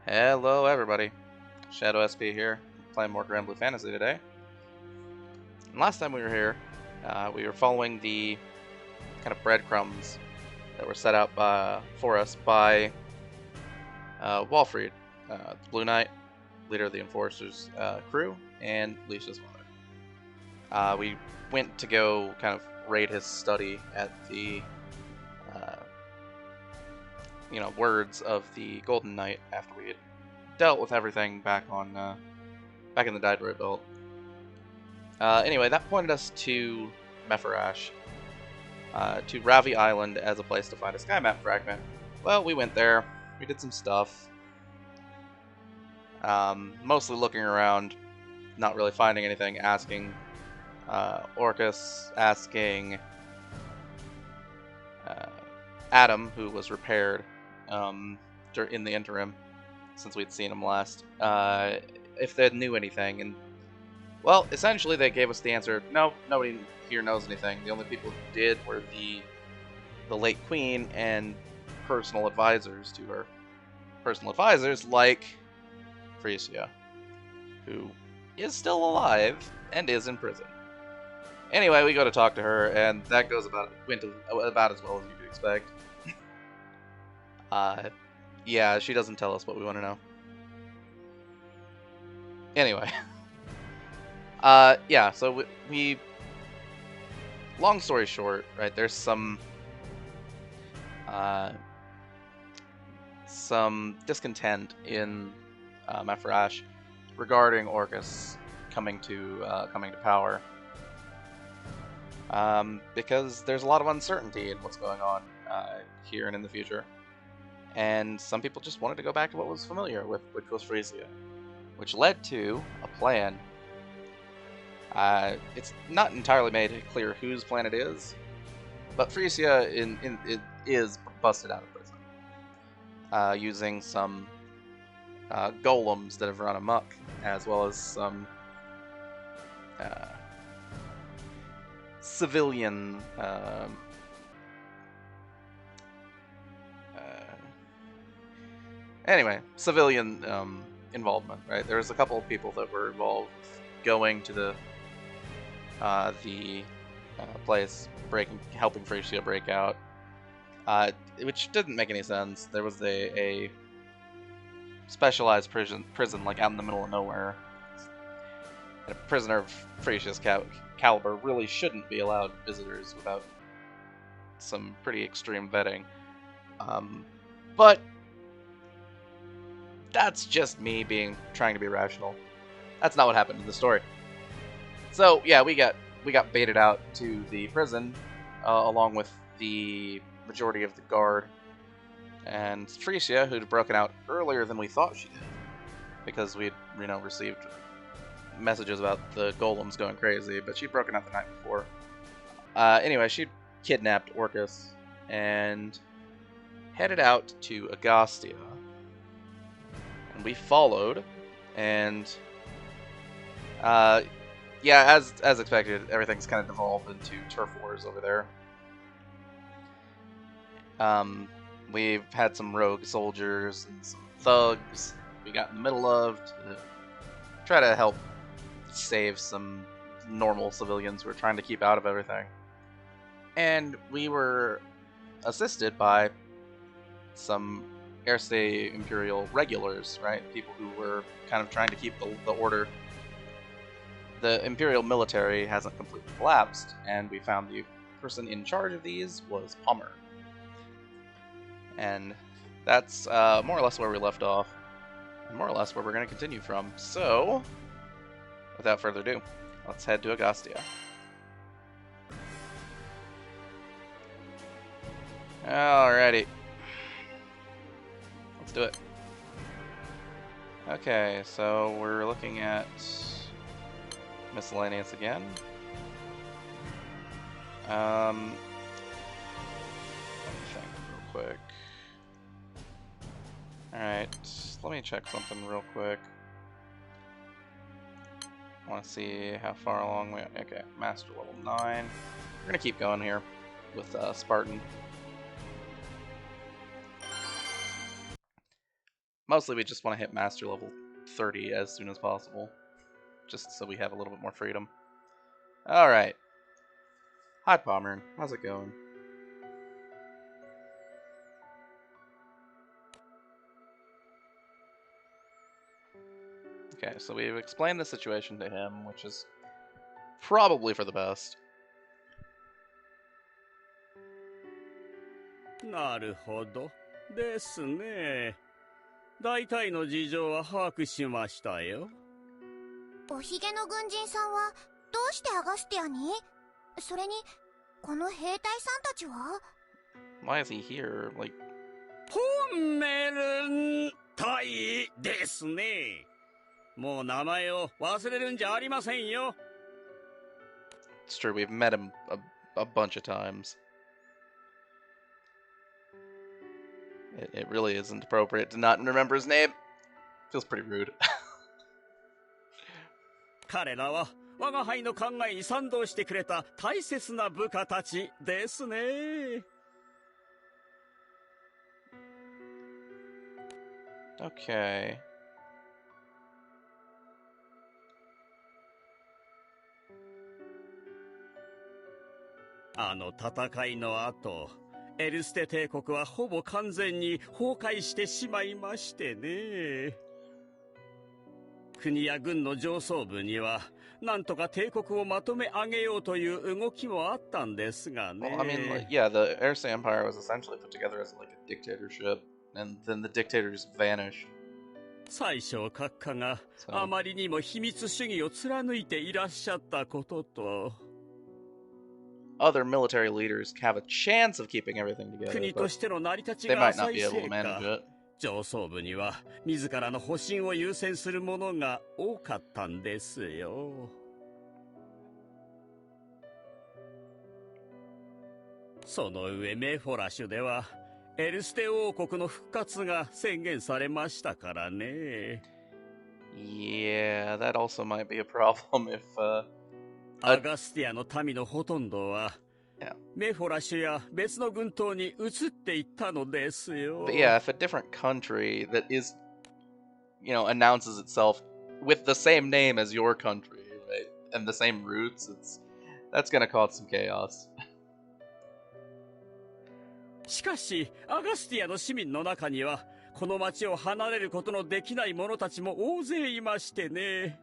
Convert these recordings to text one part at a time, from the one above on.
Hello everybody, Shadow SP here, playing more Granblue Fantasy today. And last time we were here, we were following the kind of breadcrumbs that were set out for us by Walfried, the Blue Knight, leader of the Enforcers crew, and Leisha's mother. We went to go kind of raid his study at the words of the Golden Knight after we had dealt with everything back in the Daedroid Belt. Anyway, that pointed us to Mepharash, to Ravi Island as a place to find a sky map fragment. Well, we went there, we did some stuff, mostly looking around, not really finding anything, asking Orcus, asking Adam, who was repaired in the interim, since we'd seen him last, if they knew anything, and well, essentially they gave us the answer, no, nobody here knows anything. The only people who did were the late queen and personal advisors to her. Personal advisors like Freesia, who is still alive and is in prison. Anyway, we go to talk to her, and that went about as well as you could expect. Yeah, she doesn't tell us what we want to know. Anyway. Yeah, so we long story short, right, there's some discontent in Mepharash regarding Orcus coming to power. Because there's a lot of uncertainty in what's going on here and in the future. And some people just wanted to go back to what was familiar, which was Freesia. Which led to a plan. It's not entirely made clear whose plan it is, but Freesia is busted out of prison. Using some golems that have run amok, as well as some civilian civilian involvement, right? There was a couple of people that were involved going to the place, helping Freesia break out, which didn't make any sense. There was a specialized prison like out in the middle of nowhere. And a prisoner of Freesia's caliber really shouldn't be allowed visitors without some pretty extreme vetting. But that's just me trying to be rational. That's not what happened in the story. So yeah, we got baited out to the prison, along with the majority of the guard, and Freesia, who'd broken out earlier than we thought she did, because we'd received messages about the golems going crazy, but she'd broken out the night before. Anyway, she kidnapped Orcus and headed out to Agastia, and we followed, and yeah, as expected, everything's kind of devolved into turf wars over there. We've had some rogue soldiers and some thugs we got in the middle of to try to help save some normal civilians who are trying to keep out of everything. And we were assisted by some Erste Imperial regulars, right? People who were kind of trying to keep the order. The Imperial military hasn't completely collapsed, and we found the person in charge of these was Pommern. And that's more or less where we left off, and more or less where we're going to continue from. So, without further ado, let's head to Agastia. Alrighty. Let's do it. Okay, so we're looking at miscellaneous again. Let me think real quick. Alright, let me check something real quick. I want to see how far along we are. Okay, Master level 9. We're going to keep going here with Spartan. Mostly we just want to hit master level 30 as soon as possible, just so we have a little bit more freedom. Alright. Hi, Pommern. How's it going? Okay, so we've explained the situation to him, which is probably for the best. なるほど。ですね。大体の事情は把握しましたよ。おひげの軍人さんはどうしてアガスティアに？それにこの兵隊さんたちは？ Why is he here? Like, ポンメルン隊ですね。もう名前を忘れるんじゃありませんよ。 it's true, we've met him a bunch of times. It really isn't appropriate to not remember his name. Feels pretty rude. 彼らは我が輩の考えに賛同してくれた大切な部下たちですね。 Okay. あの戦いの後、エルステ帝国はほぼ完全に崩壊してしまいましてね。国や軍の上層部にはなんとか帝国をまとめ上げようという動きもあったんですがね。Well, I mean, like, yeah, the Ersa Empire was essentially put together as like a dictatorship, and then the dictators vanished. 宰相閣下があまりにも秘密主義を貫いていらっしゃったことと、 Other military leaders have a chance of keeping everything together, 国としての成り立ち they が might not 浅 be い able せ to い manage か、 it. 上層部には自らの保身を優先するものが多かったんですよ。その上メフォラシュではエルステ王国の復活が宣言されましたからね。 Yeah, that also might be a problem if, アガスティアの民のほとんどは yeah. メフォラシュや別の軍島に移っていったのですよ。 But yeah, if a different country that is, announces itself with the same name as your country, right, and the same roots, that's gonna cause some chaos. しかしアガスティアの市民の中にはこの町を離れることのできない者たちも大勢いましてね。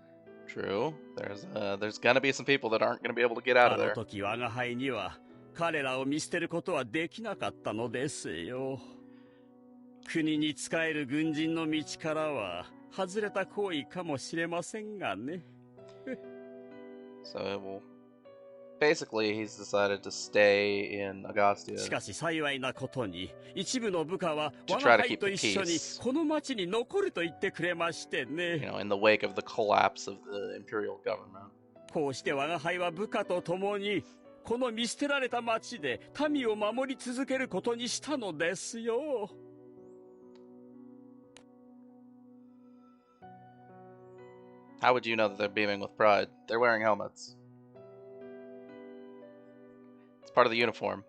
True. There's gonna be some people that aren't gonna be able to get out あ of の there. 時我が輩には彼らを見捨てることはできなかったのですよ。国に仕える軍人の道からは外れた行為かもしれませんがね。 So, basically, he's decided to stay in Agastia. しかし幸いなことに一部の部下は To 我 try が to 輩 keep と the 一緒に peace. この町に残ると言ってくれましてね。 In the wake of the collapse of the imperial government. こうして我が輩は部下と共にこの見捨てられた町で民を守り続けることにしたのですよ。 How would you know that they're beaming with pride? They're wearing helmets. It's part of the uniform.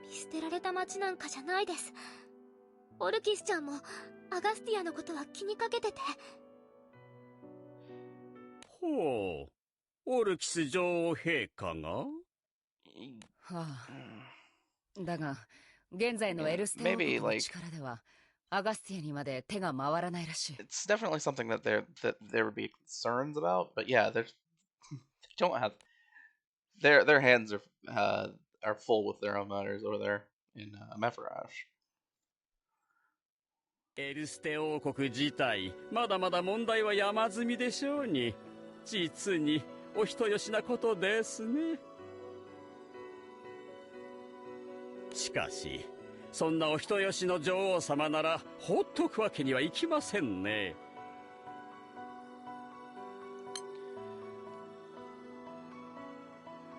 見捨てられた町なんかじゃないです。オルキスちゃんもアガスティアのことは気にかけてて。ほう、オルキス女王陛下が？はあ、だが現在のエルステ王国の力ではアガスティアにまで手が回らないらしい。 It's definitely something that there would be concerns about, but yeah, they don't have their hands are full with their own matters over there in Mefarash. エルステ王国自体まだまだ問題は山積みでしょうに、実にお人よしなことですね。しかしそんなお人よしの女王様なら放っとくわけにはいきませんね。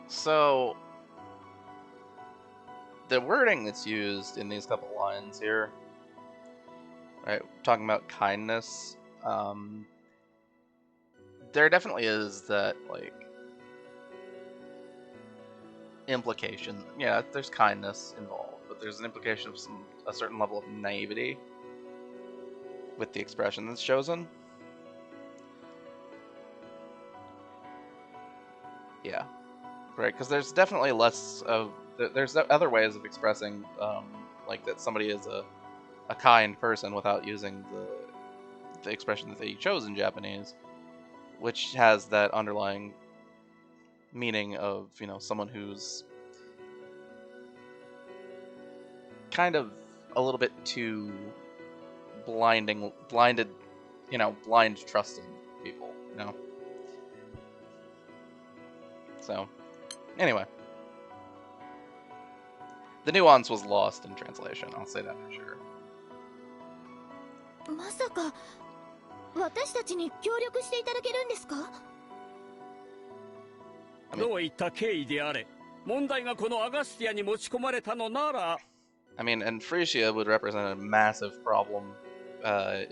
So, the wording that's used in these couple lines here, right, talking about kindness, there definitely is that, like, implication. Yeah, there's kindness involved, but there's an implication of a certain level of naivety with the expression that's chosen. Yeah, right. Because there's definitely less of there's other ways of expressing like that somebody is a kind person without using the expression that they chose in Japanese, which has that underlying meaning of, you know, someone who's kind of a little bit too blinded, you know, blind trusting people, you know. So, anyway, the nuance was lost in translation. I'll say that for sure. まさか私たちに協力していただけるんですか？どういった経緯であれ、問題がこのアガスティアに持ち込まれたのなら。I mean, and Freesia would represent a massive problem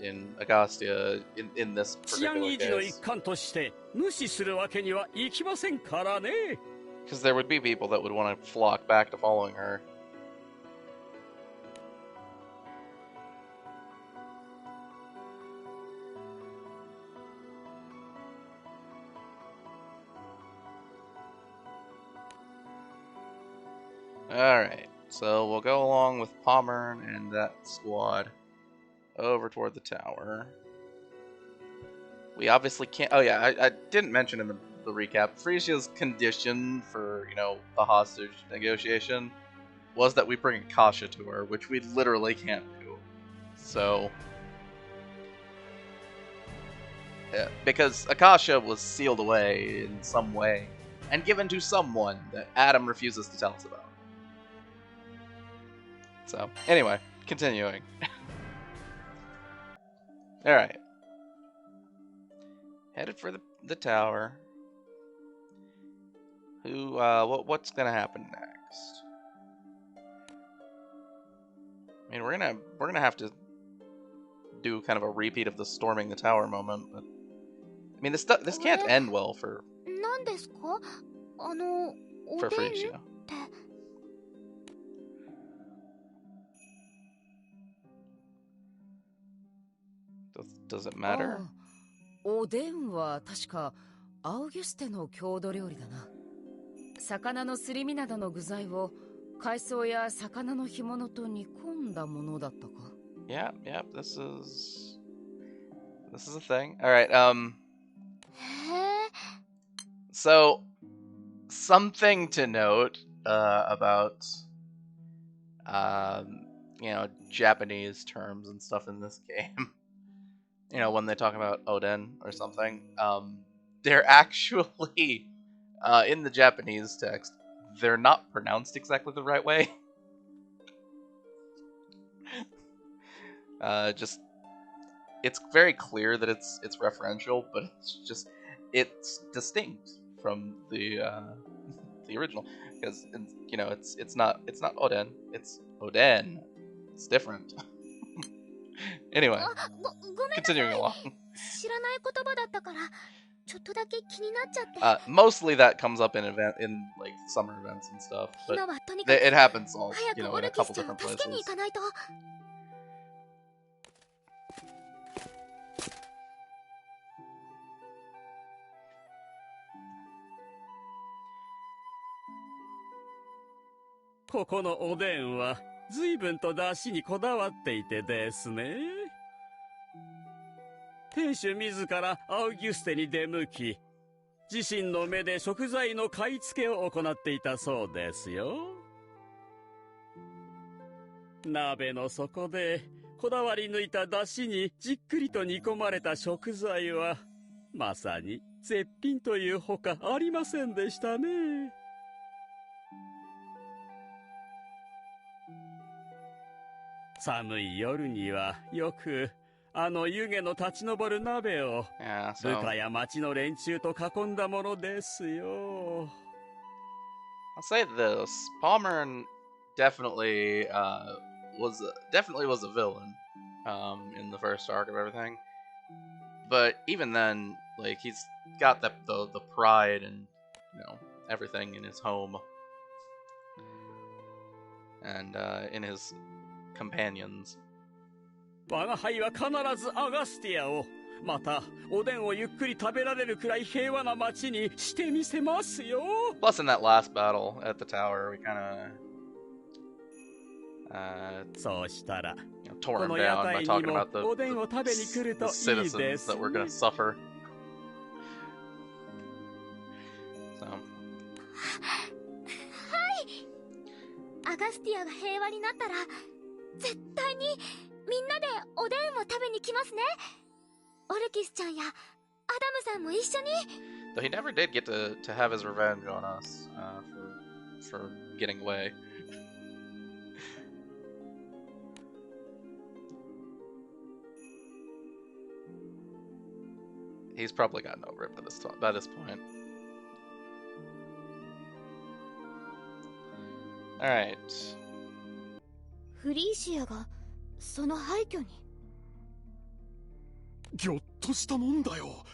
in Agastia in this particular case. 治安維持の一環として無視するわけにはいきませんからね。Because there would be people that would want to flock back to following her. Alright, so we'll go along with Pommern and that squad over toward the tower. We obviously can't... Oh yeah, I didn't mention in the recap, Freesia's condition for, you know, the hostage negotiation was that we bring Agastia to her, which we literally can't do. So... yeah, because Agastia was sealed away in some way, and given to someone that Adam refuses to tell us about. So, anyway, continuing. Alright. Headed for the tower. What's gonna happen next? I mean, we're gonna have to do kind of a repeat of the storming the tower moment, but I mean, this can't end well for Freesia. Does it matter? おでんは確かアウギュステの郷土料理だな。魚のすり身などの具材を海藻や魚の干物と煮込んだものだったか。Yeah, this is a thing. All right, so something to note about you know, Japanese terms and stuff in this game. You know, when they talk about Oden or something, they're actually in the Japanese text, they're not pronounced exactly the right way. Just, it's very clear that it's referential, but it's distinct from the original, because you know it's not Oden, it's Oden. It's different. Anyway, continuing along. Mostly that comes up in like summer events and stuff, but it happens all, you know, in a couple different places. Koko no oden wa zuibun to dashi ni kodawate ite desu ne. 店主自らアウギュステに出向き、自身の目で食材の買い付けを行っていたそうですよ。鍋の底でこだわり抜いた出汁にじっくりと煮込まれた食材は、まさに絶品というほかありませんでしたね。寒い夜にはよくあの湯気の立ち上る鍋を部下や町の連中と囲んだものですよ。I'll say this: Pommern definitely was a villain in the first arc of everything. But even then, like, he's got the pride and, you know, everything in his home. and in his companions. 我が輩は必ずアガスティアを、またおでんをゆっくり食べられるくらい平和な町にしてみせますよ。 Plus, in that last battle at the tower, we kind of そうしたら tore him down by talking about the citizens that were going to suffer. So. アガスティアが平和になったら絶対にみんなでおでんを食べに来ますね。オルキスちゃんやアダムさんも一緒に。 Though he never did get to have his revenge on us for getting away. He's probably gotten over it by this point. Alright. フリーシアがその廃墟に。ぎょっとしたもんだよ。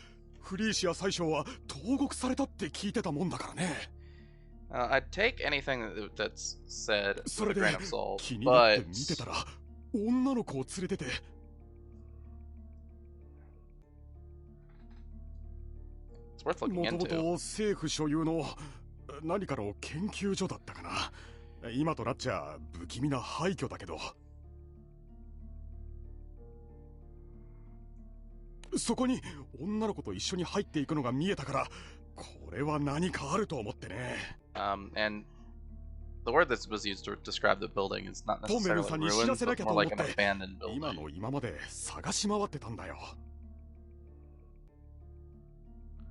フリーシア宰相は投獄されたって聞いてたもんだからね。I'd take anything that's said with a grain of salt, 気になって but 見てたら女の子を連れてて。it's worth looking もとも into. と政府所有の何かの研究所だったかな。今となっちゃ不気味な廃墟だけど。そこに女の子と一緒に入っていくのが見えたから、これは何かあると思ってね。And the word that was used to describe the building is not ポメル necessarily さんに知ら ruins, せな but きゃ more と思っ like an て abandoned 今 building. の今まで探し回ってたんだよ。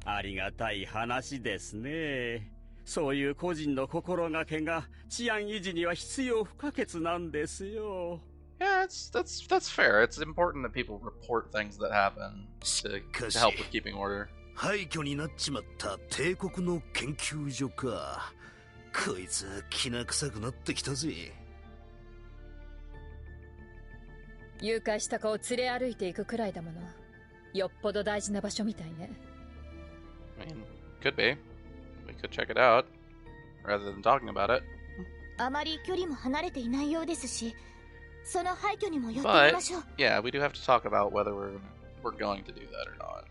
ありがたい話ですね。そういう個人の心がけが治安維持には必要不可欠なんですよ。Yeah, that's fair. It's important that people report things that happen to help with keeping order. 廃墟になっちまった帝国の研究所か。こいつきな臭くなってきたぜ。誘拐した子を連れ歩いていくくらいだもの。よっぽど大事な場所みたいね。I mean, could be. We could check it out rather than talking about it. あまり距離も離れていないようですし、その廃墟にも寄ってみ But ましょう。 yeah, we do have to talk about whether we're going to do that or not.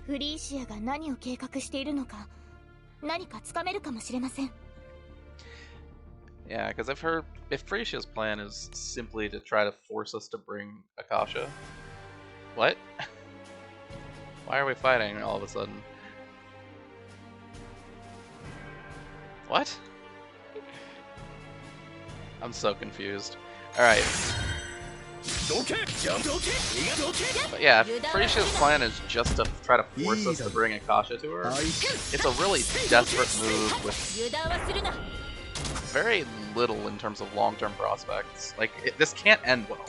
フリーシアが何を計画しているのか、何かつかめるかもしれません。 Yeah, because if Freesia's plan is simply to try to force us to bring Agastia, what? Why are we fighting all of a sudden? What? I'm so confused. Alright. But yeah, if Freesia's plan is just to try to force us to bring Agastia to her, it's a really desperate move with very little in terms of long-term prospects. Like, this can't end well.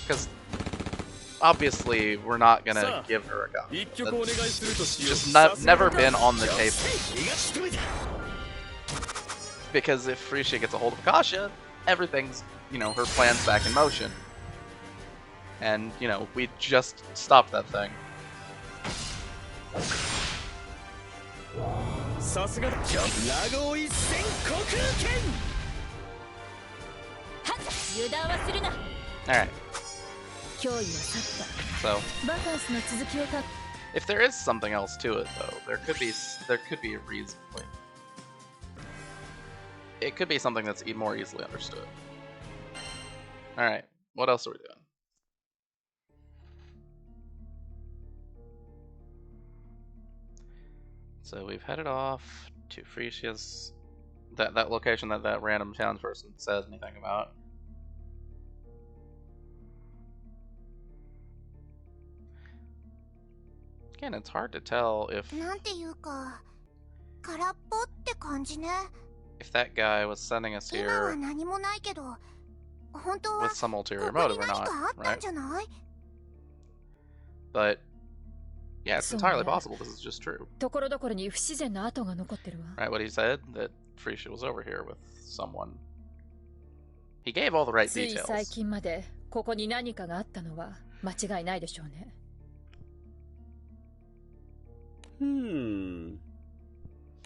Because obviously we're not gonna give her Agastia. That's just never been on the table. Because if Freesia gets a hold of Agastia, everything's, her plan's back in motion. And, we just stopped that thing. Alright. So, if there is something else to it, though, there could be a reason. Wait. It could be something that's more easily understood. Alright, what else are we doing? So we've headed off to Freesia's, that location that random townsperson says anything about. Again, it's hard to tell if that guy was sending us here with some ulterior motive or not, right? But yeah, it's entirely possible this is just true. Right, what he said, that Freesia was over here with someone. He gave all the right details.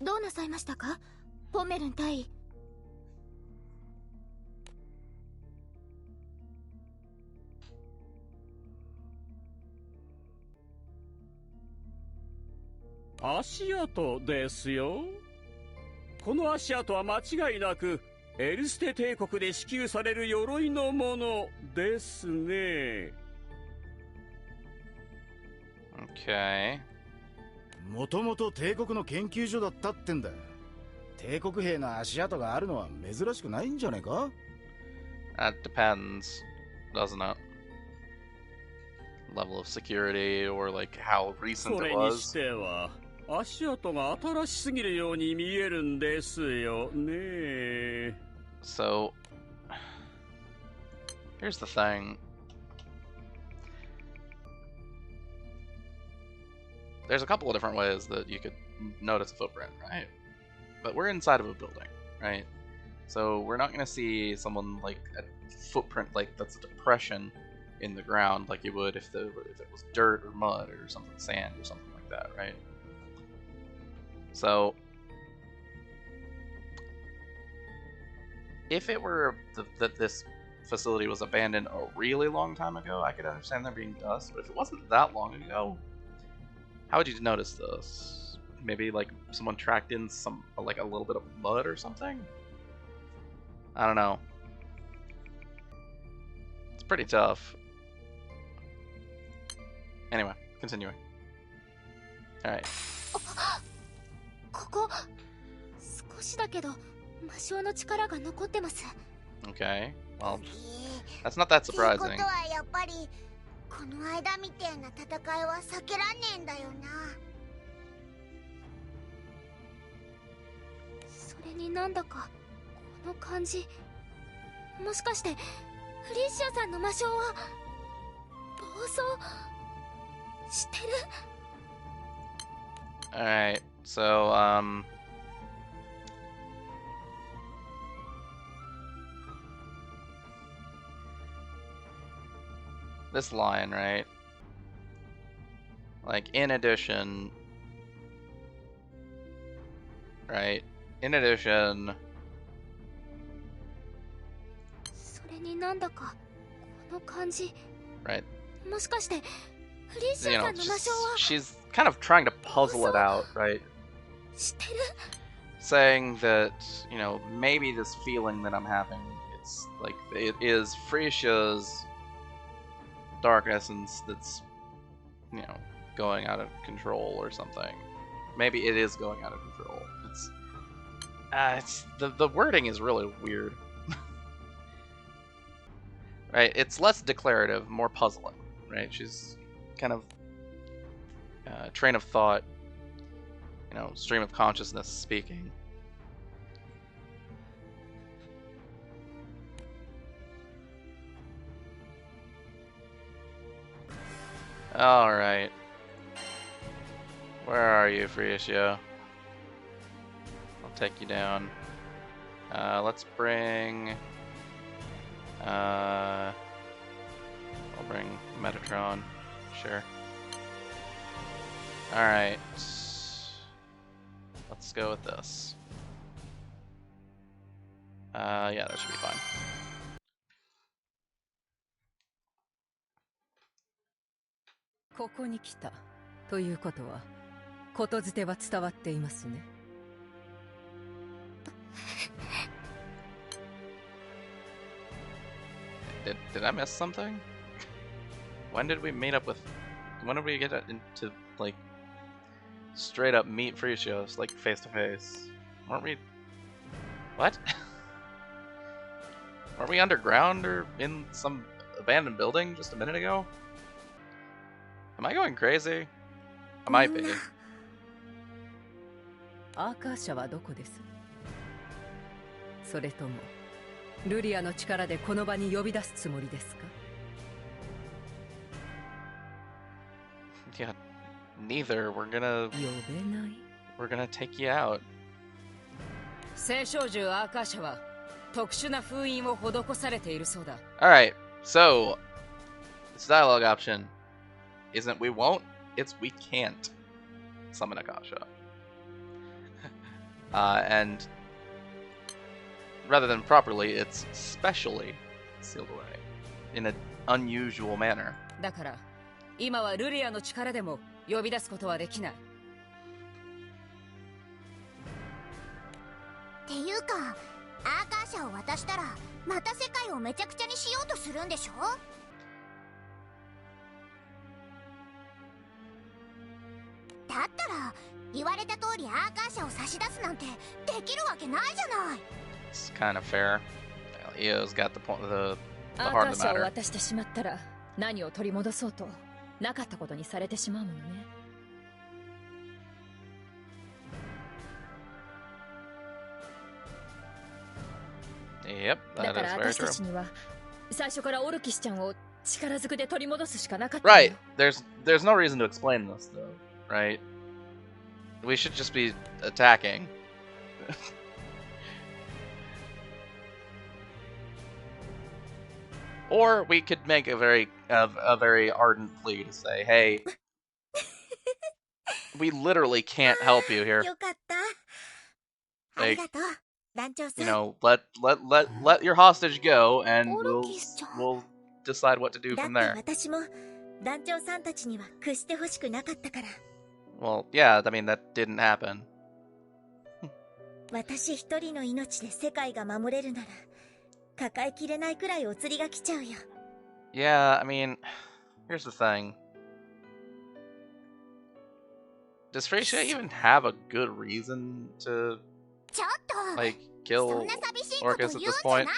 どうなさいましたか、ポメルン隊員。足跡ですよ。この足跡は間違いなくエルステ帝国で支給される鎧のものですね。Okay. もともと帝国の研究所だったってんだ。帝国兵の足跡があるのは珍しくないんじゃねえか？ That depends, doesn't it? Level of security or like how recent そ it れにし was. ては足跡が新しすぎるように見えるんですよね。 So, here's the thing. There's a couple of different ways that you could notice a footprint, right? But we're inside of a building, right? So we're not going to see someone like a footprint like that's a depression in the ground like you would if it was dirt or mud or something, sand or something like that, right? So if it were that this facility was abandoned a really long time ago, I could understand there being dust. But if it wasn't that long ago, how would you notice this? Maybe like someone tracked in some like a little bit of mud or something? I don't know. It's pretty tough. Anyway, continuing. Alright. ここ少しだけど魔性の力が残ってます。 Okay. Well, that's not that ってこ surprising. とはやっぱりこの間みたいな戦いは避けらんねえんだよな。それになんだかこの感じ、もしかしてフリーシアさんの魔性は暴走してる？ Alright, so, this line, right? Like, in addition, right? In addition, それになんだかこの感じ、 right? もしかしてフリーシ You ア know, さんの魔性は she's kind of trying to puzzle it out, right? してる？ Saying that, you know, maybe this feeling that I'm having, it's like, it is Freesia's dark essence that's, you know, going out of control or something. Maybe it is going out of control. It's the wording is really weird. Right? It's less declarative, more puzzling, right? She's kind of train of thought, you know, stream of consciousness speaking. Alright. Where are you, Freesia? I'll take you down. Let's bring... I'll bring Metatron. Sure. Alright. Let's go with this. Yeah, that should be fine. ここに来たということは、ことづては伝わっていますね。Did I miss something? When did we meet up with... When did we get into, like, straight up meet Freesia, like, face to face? Weren't we... What? Weren't we underground or in some abandoned building just a minute ago? Am I going crazy? I might be. アーカーシャはどこです？それともルリアの力でこの場に呼び出すつもりですか？ Yeah, neither. We're gonna 呼べない。We're gonna take you out. 聖少獣アーカーシャは特殊な封印を施されているそうだ。Alright, so this dialogue option isn't we won't, it's we can't summon Agastia. and rather than properly, it's specially sealed away in an unusual manner. だから今はルリアの力でも呼び出すことはできない。っていうかアーカーシャを渡したらまた世界をめちゃくちゃにしようとするんでしょ。だったら言われた通りアーカーシャを差し出すなんてできるわけないじゃない。 It's kind of fair. EO's got theアーカ heart ー of シ the ャを matter. 渡してしまったら何を取り戻そうとなかったことにされてしまうものね。Yep, だ that から is very 私た true. ちには最初からオルキスちゃんを力ずくで取り戻すしかなかった。 Right. There's no reason to explain this though, right? We should just be attacking. Or we could make a very ardent plea to say, "Hey, we literally can't help you here. よかった。あ Like, りがとう団長さ you ん。 know, let your hostage go, and we'll オルキスちゃん。 we'll decide what to do だっ from て there." 私も団長さんたちには屈してほしくなかったから。 Well, yeah, I mean that didn't happen. 私一人の命で世界が守れるなら抱えきれないくらいお釣りが来ちゃうよ。 Yeah, I mean, here's the thing. Does Freesia even have a good reason to ちょっと like そ kill んな寂しいこと Orcus 言 at うん this じゃない point? わよ。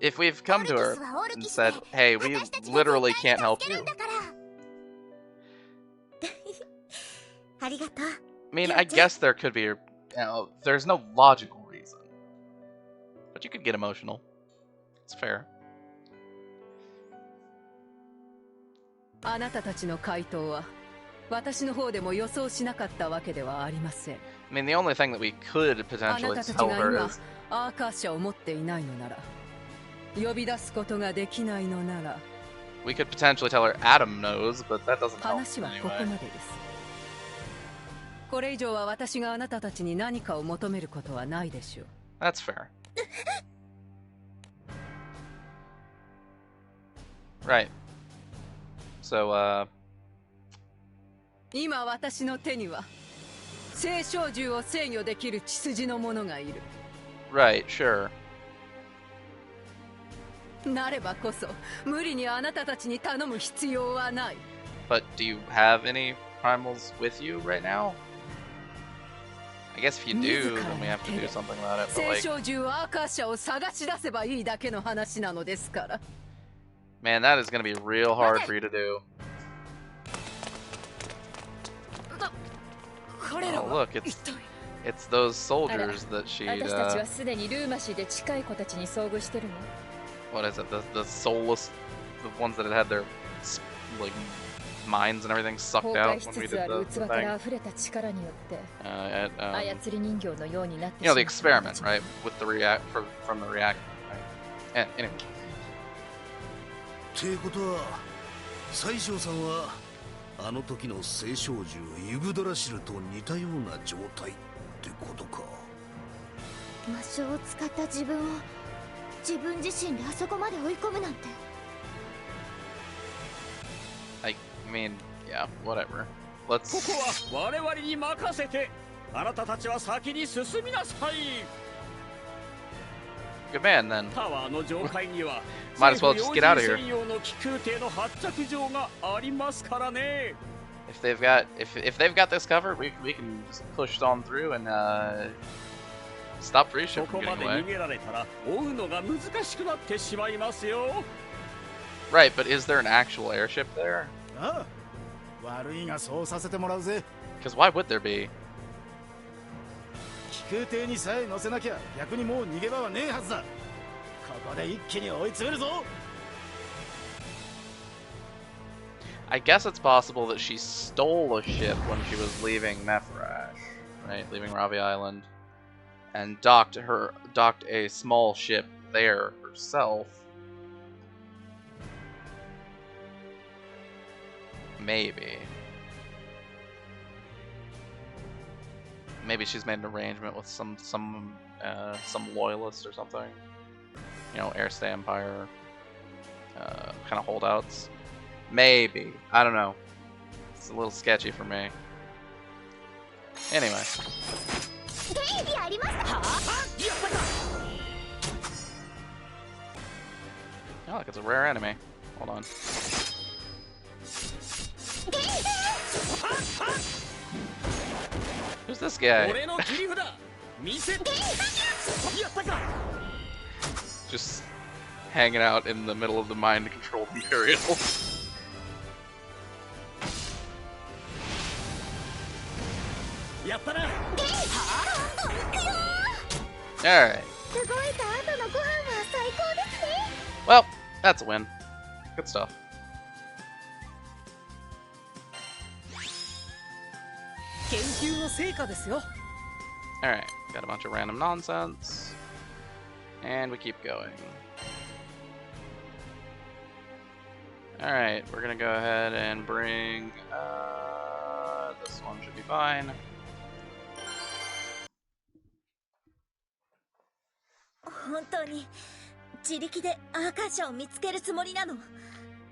If we've come to her and said, "Hey, we 私たちが literally 絶対 can't に help 助け you," るんだから。ありがとう。 I mean, I guess there could be, you know, there's no logical reason, but you could get emotional. It's fair. あなたたちの回答は私の方でも予想しなかったわけではありません。 I mean, the only thing that we could あな potentially たたち tell が her 今 is, アーカーシャを持っていないのなら呼び出すことができないのなら we could potentially tell her Adam knows, but that doesn't help 話 in は any ここ way. までです。これ以上は私があなたたちに何かを求めることはないでしょう。 That's fair. Right. So, 今私の手には聖少獣を制御できる血筋の者がいる。 right, sure. なればこそ無理にあなたたちに頼む必要はない。 But do you have any primals with you right now? I guess if you do, then we have to do something about it. But 聖 like, 少獣アーカーシャを探し出せばいいだけの話なのですから。 man, that is going to be real hard for you to do. 彼ら Oh, は look, 一 it's 体 it's those soldiers that she'd 私たちはすでにルーマシーで近い子たちに遭遇してるの。 what is it? The soulless, the ones that had their like minds and everything 崩 sucked 壊 out し when つ we つ did ある the 器か thing. ら溢れた力によって At, 操り人形のようになって you know, the しまった experiment, right? With the from the reactor, right? Anyway. てことは西条さんはあの時の聖少獣ユグドラシルと似たような状態ってことか。魔性を使った自分を自分自身であそこまで追い込むなんて。 I mean, yeah, whatever. こ Let's. こは我々に任せてあなたたちは先に進みなさい。 Good man, then. タワーの上階には Might as well just get out of here. 専用の気空艇の発着場がありますからね。 If they've got this covered, we can just push on through and stop Freesia そ from こま getting で away. 逃げられたら追うのが難しくなってしまいますよ。 Right, but is there an actual airship there? ああ、悪いがそうさせてもらうぜ。 Because why would there be? 気空艇にさえ乗せなきゃ逆にもう逃げ場はねえはずだ。ここで一気に追い詰めるぞ。 I guess it's possible that she stole a ship when she was leaving Mefrash, right? Leaving Ravi Island, and docked a small ship there herself. Maybe. maybe she's made an arrangement with some loyalist or something. You know, Airstay Empire kind of holdouts. Maybe. I don't know. It's a little sketchy for me. Anyway. Oh, look, it's a rare enemy. Hold on. Who's this guy? Just hanging out in the middle of the mind-controlled Imperials. Alright. Well, that's a win. Good stuff. Alright, got a bunch of random nonsense. And we keep going. Alright, we're gonna go ahead and bring... this one should be fine.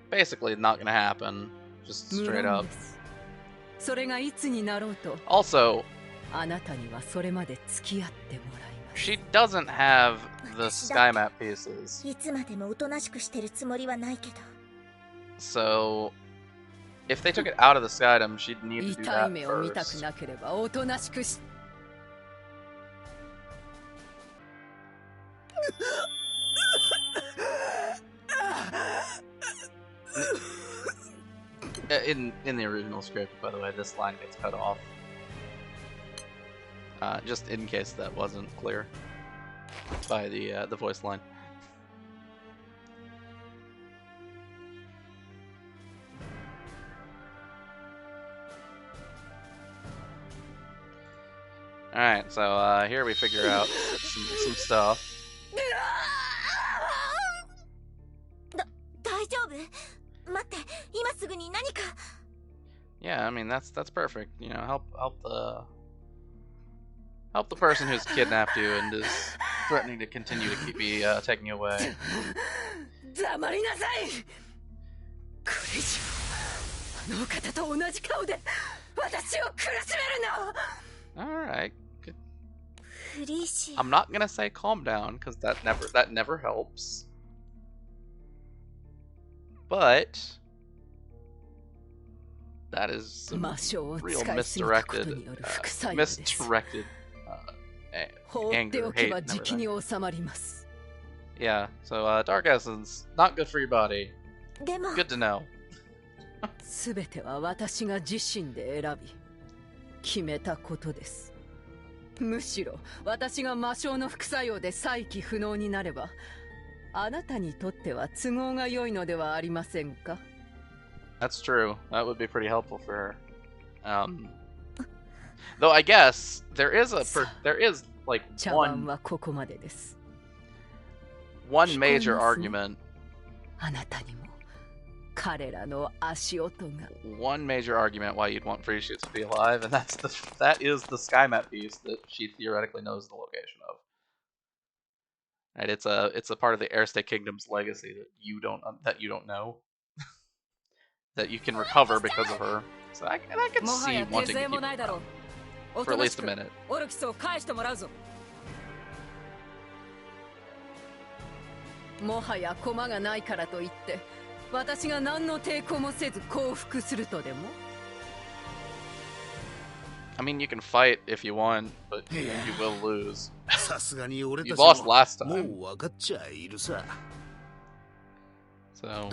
Basically, not gonna happen. Just straight up. Also, she doesn't have the sky map pieces. So, if they took it out of the Skydom, she'd need to do that first. In the original script, by the way, this line gets cut off. Just in case that wasn't clear by the voice line. Alright, so here we figure out some stuff. Yeah, I mean that's perfect. You know, help the person who's kidnapped you and is threatening to continue to keep me taking you away. Alright. I'm not gonna say calm down, because that never helps. But that is some real misdirected anger, hate, and everything. Yeah, so dark essence, not good for your body. Good to know. That's true. That would be pretty helpful for her. Though I guess there is like one major argument. One major argument why you'd want Freesia to be alive, and that is the sky map piece that she theoretically knows the location of. Right? It's a part of the Airstay Kingdom's legacy that you don't know. That you can recover because of her. So I can see wanting to keep her around for at least a minute. I mean, you can fight if you want, but you will lose. You lost last time. So.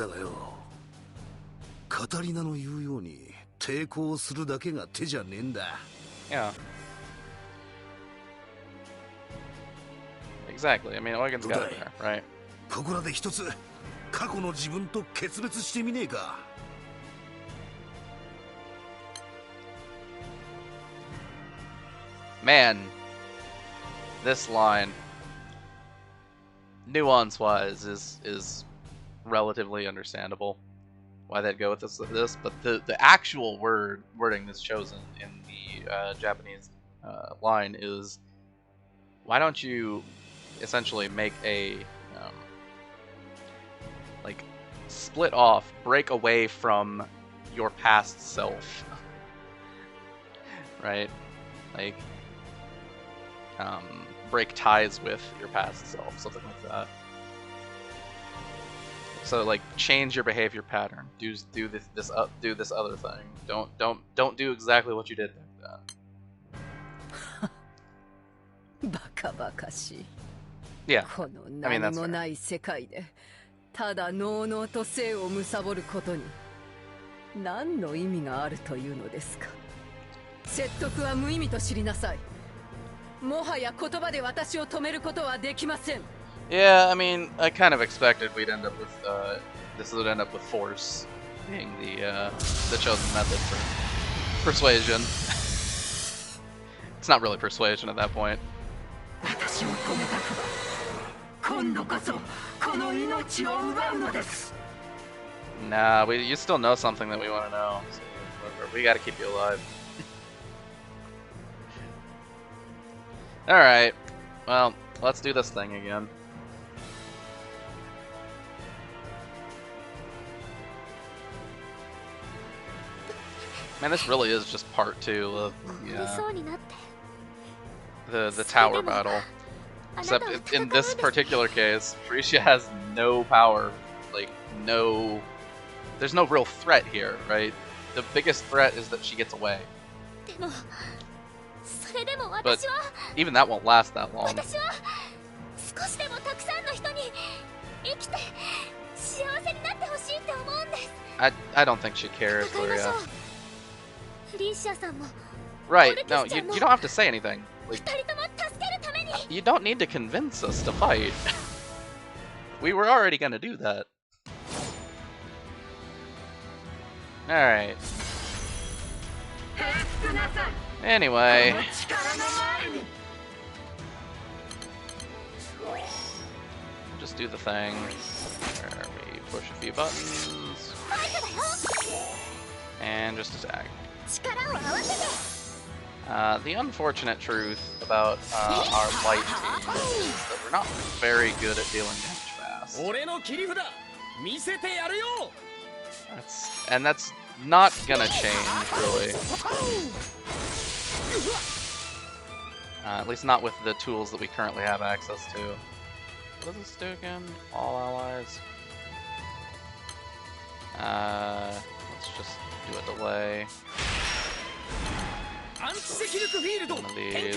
Yeah. Exactly. I mean, Oigen's got it there, right? Man, this line, nuance-wise, is relatively understandable why they'd go with this, but the actual wording that's chosen in the Japanese line is, why don't you essentially make a like split off, break away from your past self, right? Like break ties with your past self, something like that. So like change your behavior pattern. Do this other thing. Don't do exactly what you did back then. バカバカしい。 Yeah. この I mean, 何 that's も fair. ない世界でただのうのうと生を貪ることに何の意味があるというのですか。説得は無意味と知りなさい。もはや言葉で私を止めることはできません。 Yeah, I mean, I kind of expected we'd end up with this would end up with force being the chosen method for persuasion. It's not really persuasion at that point. 私を止めたくば今度こそこの命を奪うのです。 Nah, you still know something that we want to know. So whatever, we gotta keep you alive. Alright, well, let's do this thing again. Man, this really is just part 2 of the tower battle. Except in this particular case, Freesia has no power. Like, there's no real threat here, right? The biggest threat is that she gets away. But even that won't last that long. I don't think she cares, Lyria. Right, no, you don't have to say anything. Like, you don't need to convince us to fight. We were already gonna do that. Alright. Anyway. Just do the thing where we push a few buttons. And just attack. The unfortunate truth about our light team is that we're not very good at dealing damage fast. That's not gonna change, really. At least not with the tools that we currently have access to. What does this do again? All allies. Let's just do a delay. One of these.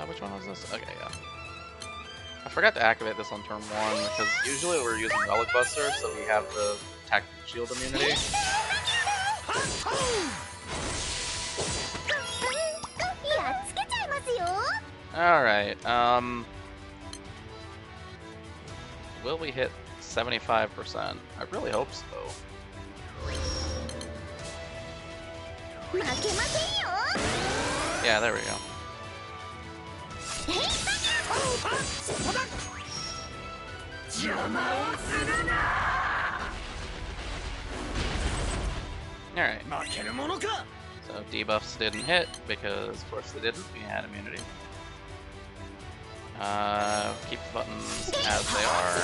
Which one was this? Okay, yeah. I forgot to activate this on turn 1 because usually we're using Relic Buster, so we have the tactical shield immunity. Alright, will we hit 75%? I really hope so. Yeah, there we go. Alright. So debuffs didn't hit because of course they didn't. We had immunity. Keep the buttons as they are.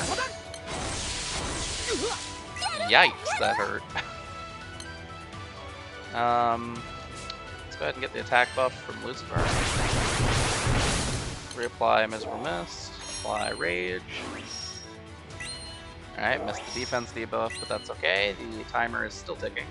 Yikes, that hurt. Let's go ahead and get the attack buff from Lucifer. Reapply Miserable Mist. Apply Rage. Alright, missed the defense debuff, but that's okay. The timer is still ticking.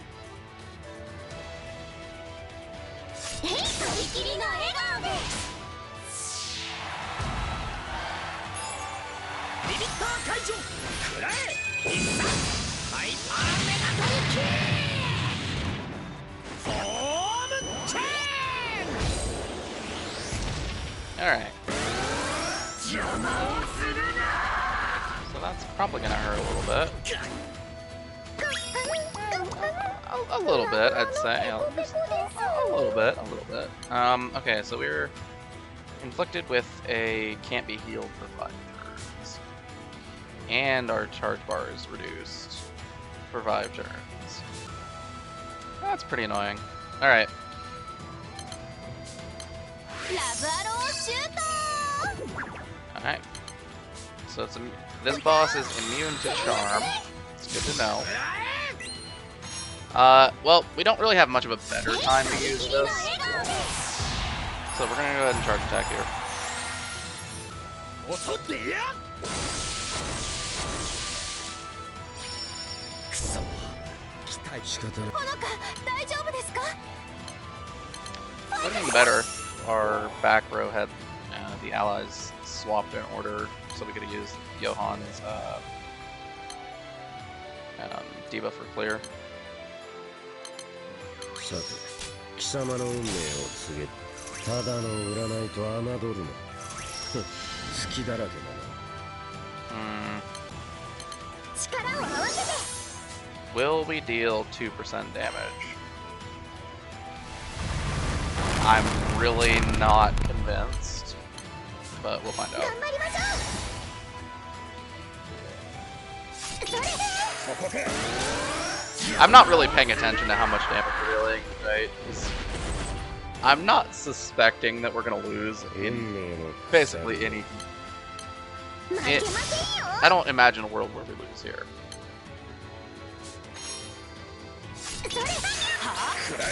Alright. So that's probably gonna hurt a little bit. A little bit, I'd say. A little bit. Okay, so we're inflicted with a can't be healed for 5 turns. And our charge bar is reduced for 5 turns. That's pretty annoying. Alright. ラブアローシュート Alright. So it's this boss is immune to charm. It's good to know. Well, we don't really have much of a better time to use this. So we're gonna go ahead and charge attack here. Looking better, our back row had the allies swapped in order so we could have used Johan's debuff for clear. さて、貴様の運命を告げ、ただの占いと侮るな。隙だらけだな。力を合わせて Will we deal 2% damage? I'm really not convinced, but we'll find out. 頑張りましょうそれで I'm not really paying attention to how much damage we're dealing, right? 'Cause I'm not suspecting that we're gonna lose in basically any. 負けませんよ I don't imagine a world where we lose here. それだ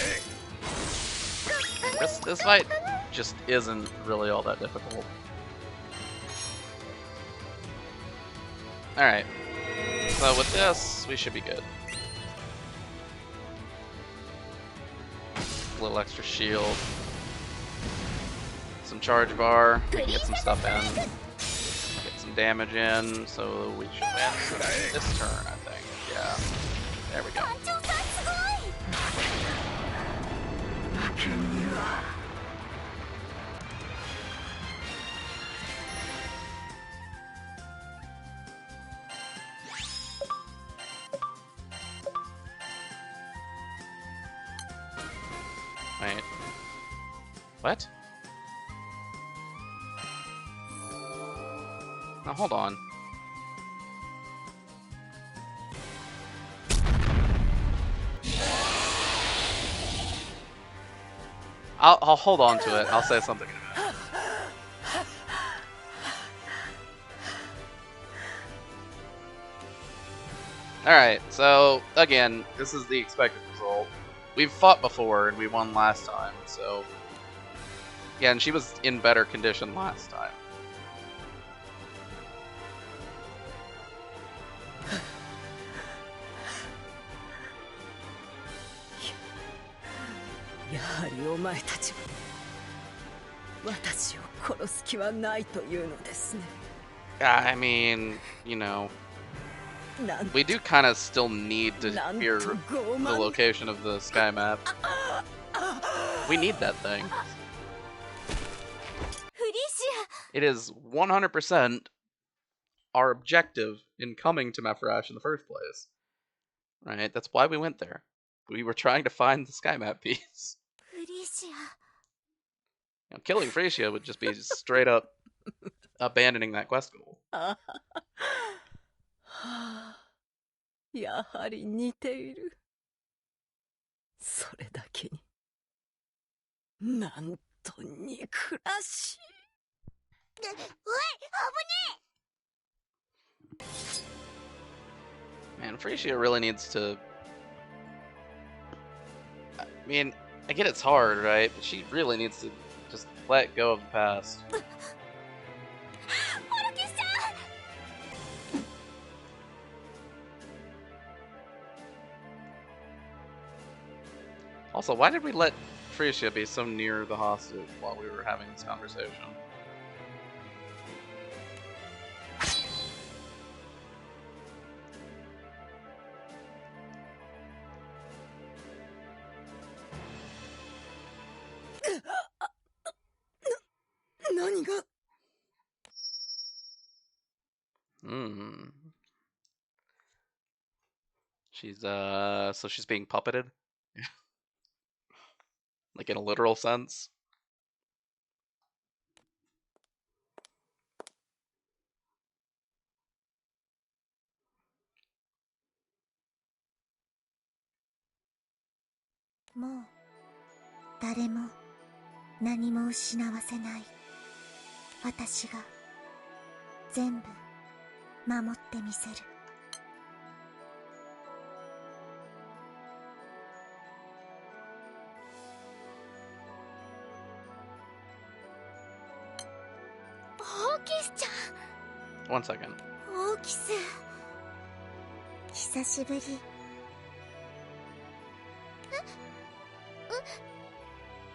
This fight just isn't really all that difficult. Alright. So with this, we should be good. A little extra shield. Some charge bar. We can get some stuff in. Get some damage in, so we should win this turn, I think. Yeah. There we go. 団長さんすごい Wait. What? Now hold on. I'll hold on to it. I'll say something in a minute. Alright, so again, this is the expected result. We've fought before and we won last time, so yeah, and she was in better condition last time. I mean, you know, we do kind of still need to hear the location of the sky map. We need that thing. フリシ It is 100% our objective in coming to Mafrash in the first place. Right? That's why we went there. We were trying to find the sky map piece. アフリシ You know, killing Freesia would just be straight up abandoning that quest goal. やはり似ている。それだけに、なんと憎らしい。おい、危ね Man, Freesia really needs to... I mean, I get it's hard, right? But she really needs to just let go of the past. え。オルキスちゃん Also, why did we let Freesia be so near the hostage while we were having this conversation? Hmm. She's so she's being puppeted? Like in a literal sense? もう誰も何も失わせない。私が全部守ってみせる。オーキスちゃん。 One second. オーキス、久しぶり。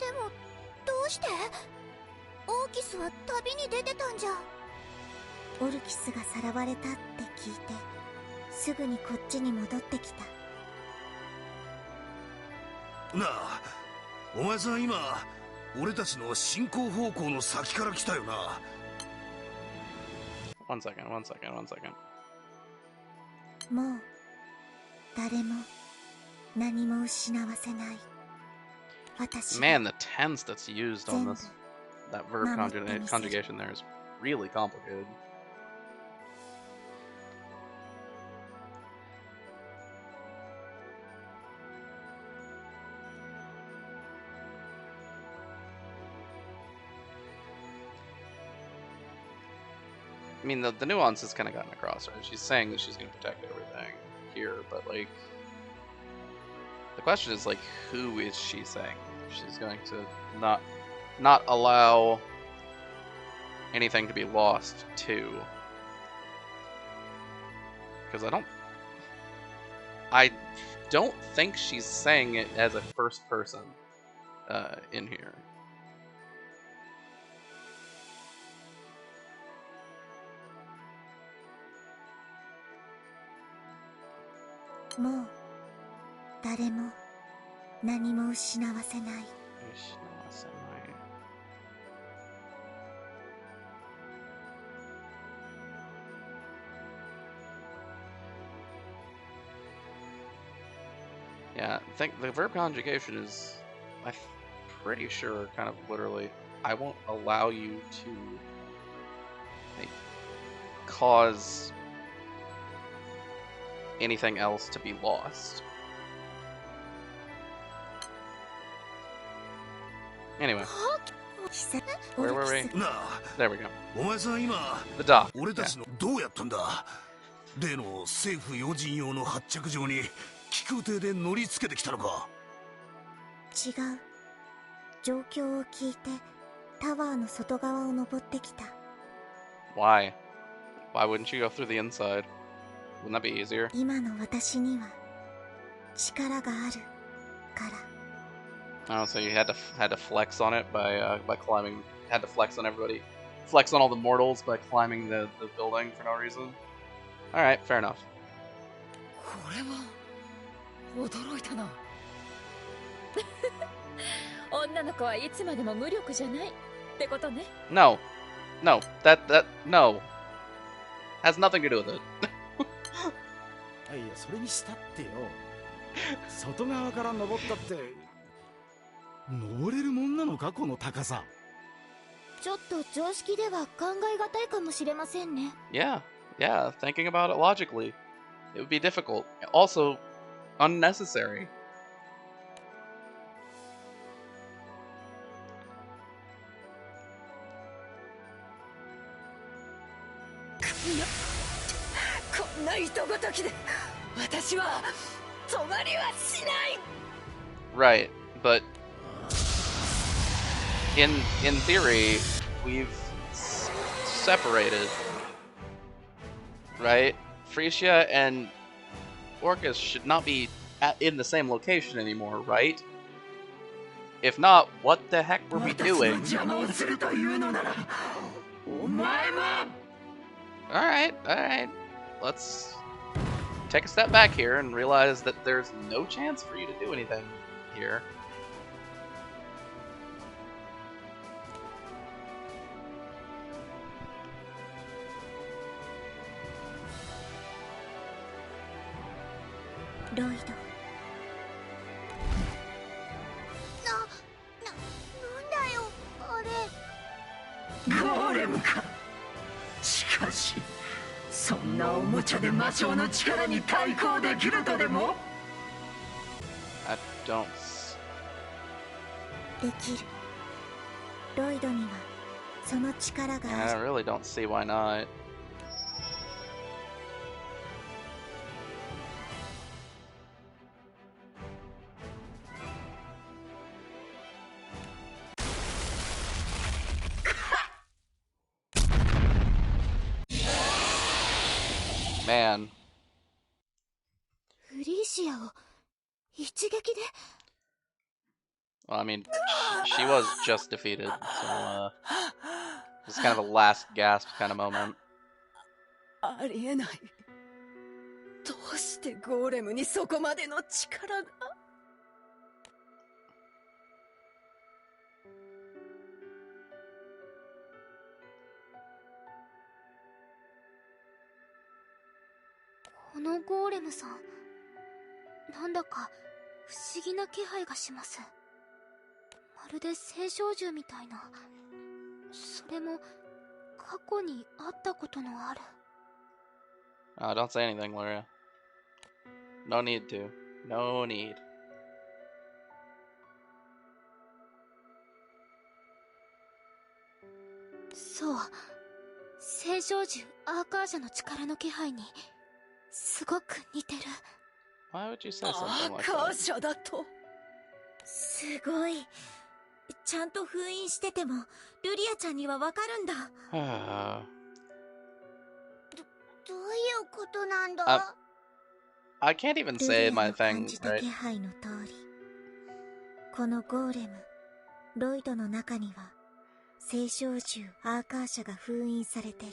でもどうして？オーキスは旅に出てたんじゃ。オルキスがさらわれたって聞いてすぐにこっちに戻ってきた。なあ、お前さん今俺たちの進行方向の先から来たよな。One second. もう誰も何も失わせない。私 Man, the tense that's used on this, that verb conjugation there is really complicated. I mean, the nuance has kind of gotten across, right? She's saying that she's going to protect everything here, but, like, the question is, like, who is she saying she's going to not allow anything to be lost to? Because I don't think she's saying it as a first person in here. Mo, 誰も何も失わせない。Yeah, I think the verb conjugation is, I'm pretty sure, kind of literally, I won't allow you to, like, cause anything else to be lost. Anyway, where were we? There we go. The dock. 俺たちのどうやったんだ。例の政府要人用の発着場に気空艇で乗り付けてきたのか。違う。状況を聞いてタワーの外側を登ってきた。Why? Why wouldn't you go through the inside? Wouldn't that be easier? 今の私には力があるから。Oh, so you had to flex on it by climbing. Had to flex on everybody. Flex on all the mortals by climbing the building for no reason. All right, fair enough. これは驚いたな。女の子はいつまでも無力じゃないってことね。No, that no has nothing to do with it. いや、それにしたってよ。外側から登ったって登れるもんなのか、この高さ。ちょっと常識では考えがたいかもしれませんね。Yeah, thinking about it logically, it would be difficult. Also, unnecessary. Right, but in theory, we've separated, right? Freesia and Orcus should not be in the same location anymore, right? If not, what the heck were we doing? Alright. Let's take a step back here and realize that there's no chance for you to do anything here. Lloyd. そんなおもちゃで魔性の力に対抗できるとでも？ I don't できる。ロイドにはその力が I ある。 really don't see why not. Man. フリーシアを一撃で Well, I mean, she was just defeated, so it's kind of a last gasp kind of moment. ありえない。どうしてゴーレムにそこまでの力が。このゴーレムさん、なんだか不思議な気配がします。まるで青少獣みたいな。それも過去に会ったことのある。Don't say anything, Luria. No need to. No need. そう、青少獣アーカーシャの力の気配にすごく似てる。 Why would you say ア something ー like カー that? シャだと。すごい。ちゃんと封印しててもルリアちゃんにはわかるんだ。どういうことなんだ。 I can't even ルリ say ア my の感 thing, じた right? 気配の通り、このゴーレムロイドの中には青少獣アーカーシャが封印されてる。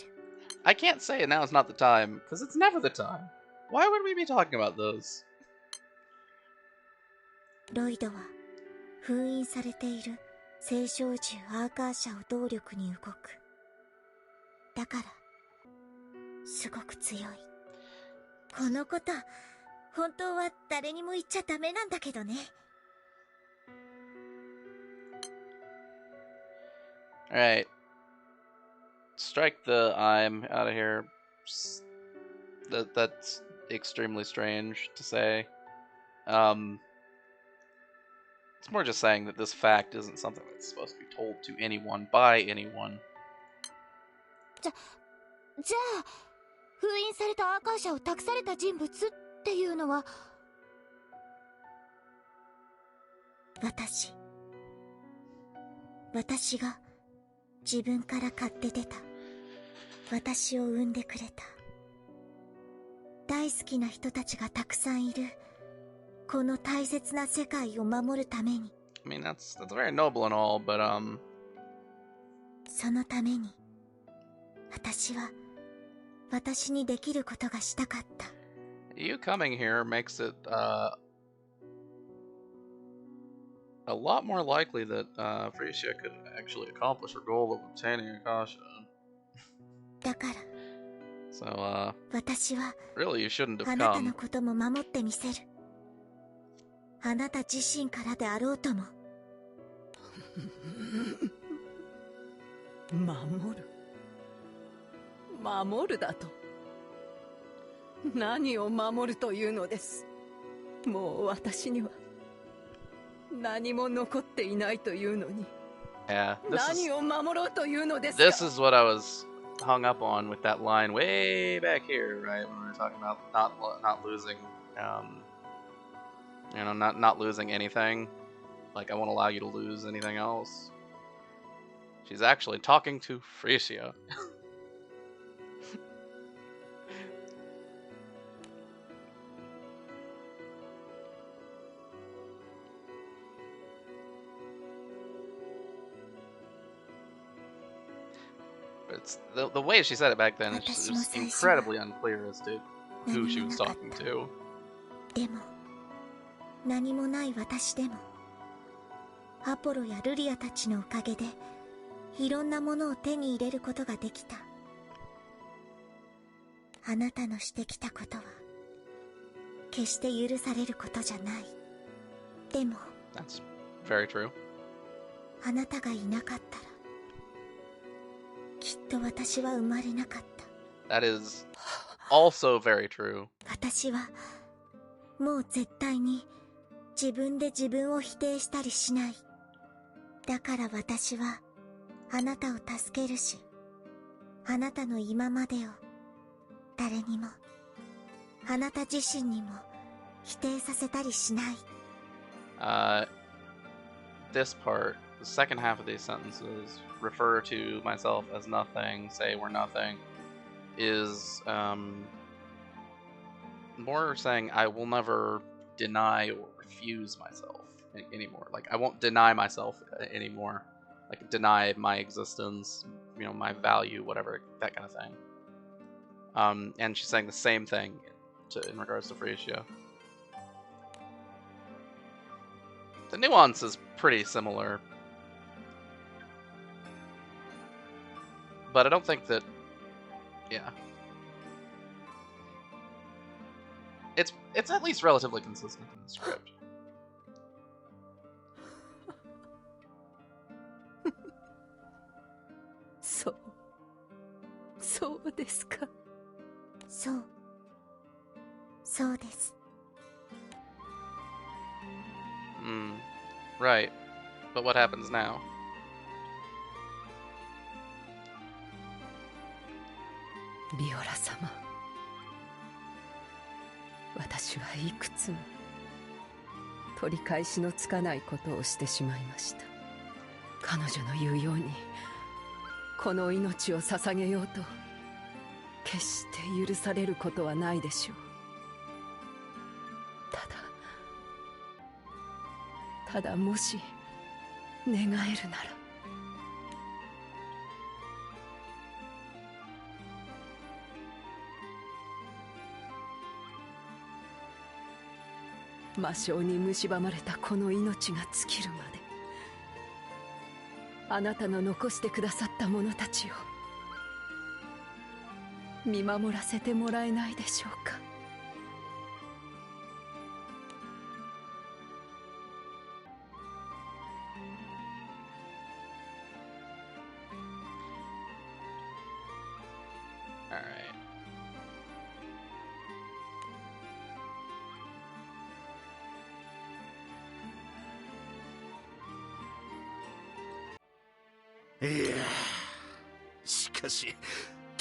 I can't say it now is not the time, because it's never the time. Why would we be talking about those? ロイドは封印されている青少獣アーカーシャを動力に動く。だからすごく強い。このこと本当は誰にも言っちゃダメなんだけどね。 Alright. Strike the I'm out of here. That's extremely strange to say. It's more just saying that this fact isn't something that's supposed to be told to anyone by anyone. じゃあ封印されたアーカーシャを託された人物っていうのは。私が自分から買って出た。私を産んでくれた。大好きな人たちがたくさんいるこの大切な世界を守るために。 I mean, that's very noble and all, but そのために私は私にできることがしたかった。 you coming here makes it a lot more likely that Freesia could actually accomplish her goal of obtaining Agastia. だから So, 私は really, you shouldn't have あなたの come. ことも守ってみせる。あなた自身からであろうとも。守るだと。何を守るというのです。もう私には何も残っていないというのに。 Yeah, 何を守ろうというのですか。 this is what I was hung up on with that line way back here, right? When we were talking about not losing, not losing anything. Like, I won't allow you to lose anything else. She's actually talking to Freesia. It's the way she said it back then. It was incredibly unclear as to who she was talking to. でも何もない私でもアポロやルリアたちのおかげでいろんなものを手に入れることができた。あなたのしてきたことは決して許されることじゃない。でも That's very true. あなたがいなかったらきっと私は生まれなかった。 That is also very true. 私はもう絶対に自分で自分を否定したりしない。だから私はあなたを助けるし、あなたの今までを誰にも、あなた自身にも否定させたりしない。This part, the second half of these sentences, refer to myself as nothing, say we're nothing, is more saying I will never deny or refuse myself anymore. Like, I won't deny myself anymore. Like, deny my existence, you know, my value, whatever, that kind of thing. And she's saying the same thing in regards to Freesia. The nuance is pretty similar, but I don't think that, yeah. It's at least relatively consistent in the script.そうですか。そうです。Right. But what happens now? ビオラ様、私はいくつも取り返しのつかないことをしてしまいました。彼女の言うようにこの命を捧げようと決して許されることはないでしょう。ただもし願えるなら、魔性に蝕まれたこの命が尽きるまで、あなたの残してくださった者たちを見守らせてもらえないでしょうか。いや、しかし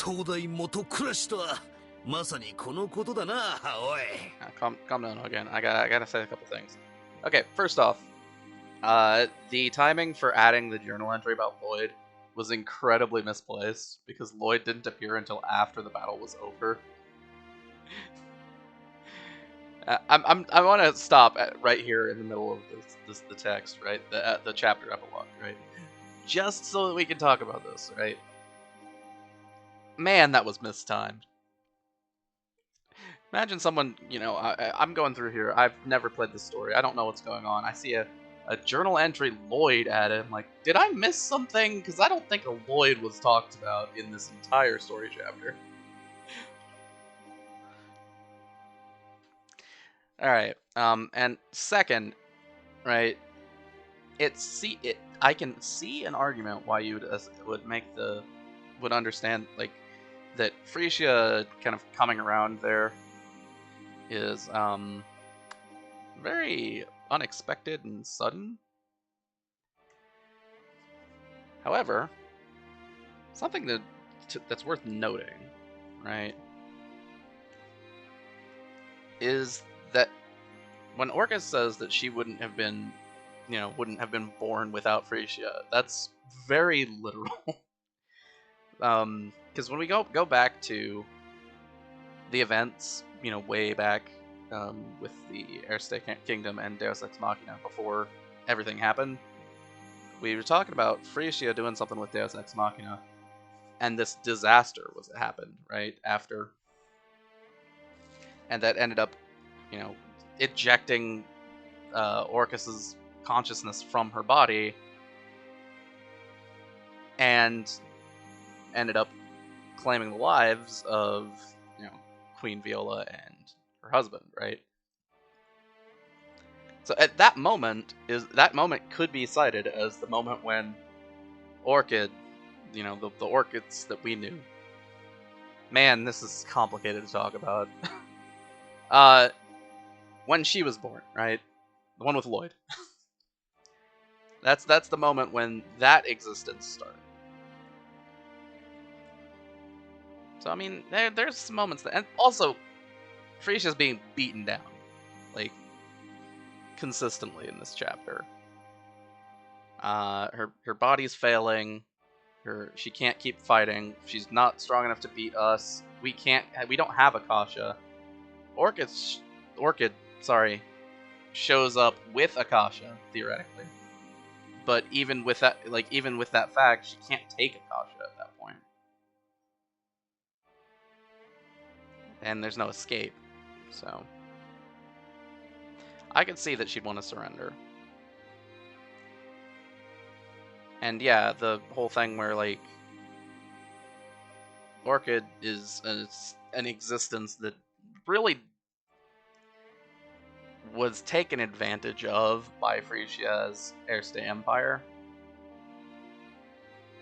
東大元暮らしとはまさにこのことだな、おい。Calm down again. I gotta say a couple things. Okay, first off, the timing for adding the journal entry about Lloyd was incredibly misplaced because Lloyd didn't appear until after the battle was over. I want to stop right here in the middle of the text, right? The chapter epilogue, right? Just so that we can talk about this, right? Man, that was mistimed. Imagine someone, you know, I'm going through here. I've never played this story. I don't know what's going on. I see a journal entry Lloyd added. I'm like, did I miss something? Because I don't think a Lloyd was talked about in this entire story chapter. Alright, and second, right, I can see an argument why you would understand, like, that Freesia kind of coming around there is, very unexpected and sudden. However, something that's worth noting, right, is that when Orcus says that she wouldn't have been born without Freesia, that's very literal. Because when we go back to the events, you know, way back with the Erste Kingdom and Deus Ex Machina before everything happened, we were talking about Freesia doing something with Deus Ex Machina, and this disaster happened right after, and that ended up, you know, ejecting Orcus's consciousness from her body, and ended up claiming the lives of, you know, Queen Viola and her husband, right? So at that moment could be cited as the moment when Orchid, you know, the orchids that we knew. Man, this is complicated to talk about. When she was born, right? The one with Lloyd. That's the moment when that existence started. So I mean, there's some moments that, and also, Freesia's being beaten down, like, consistently in this chapter. Her body's failing. She can't keep fighting. She's not strong enough to beat us. We don't have Akasha. Orchid, shows up with Akasha theoretically, but even with that fact, she can't take Akasha at that point, and there's no escape. So I could see that she'd want to surrender. And yeah, the whole thing where, like, Orchid is an existence that really was taken advantage of by Freesia's Erste Empire.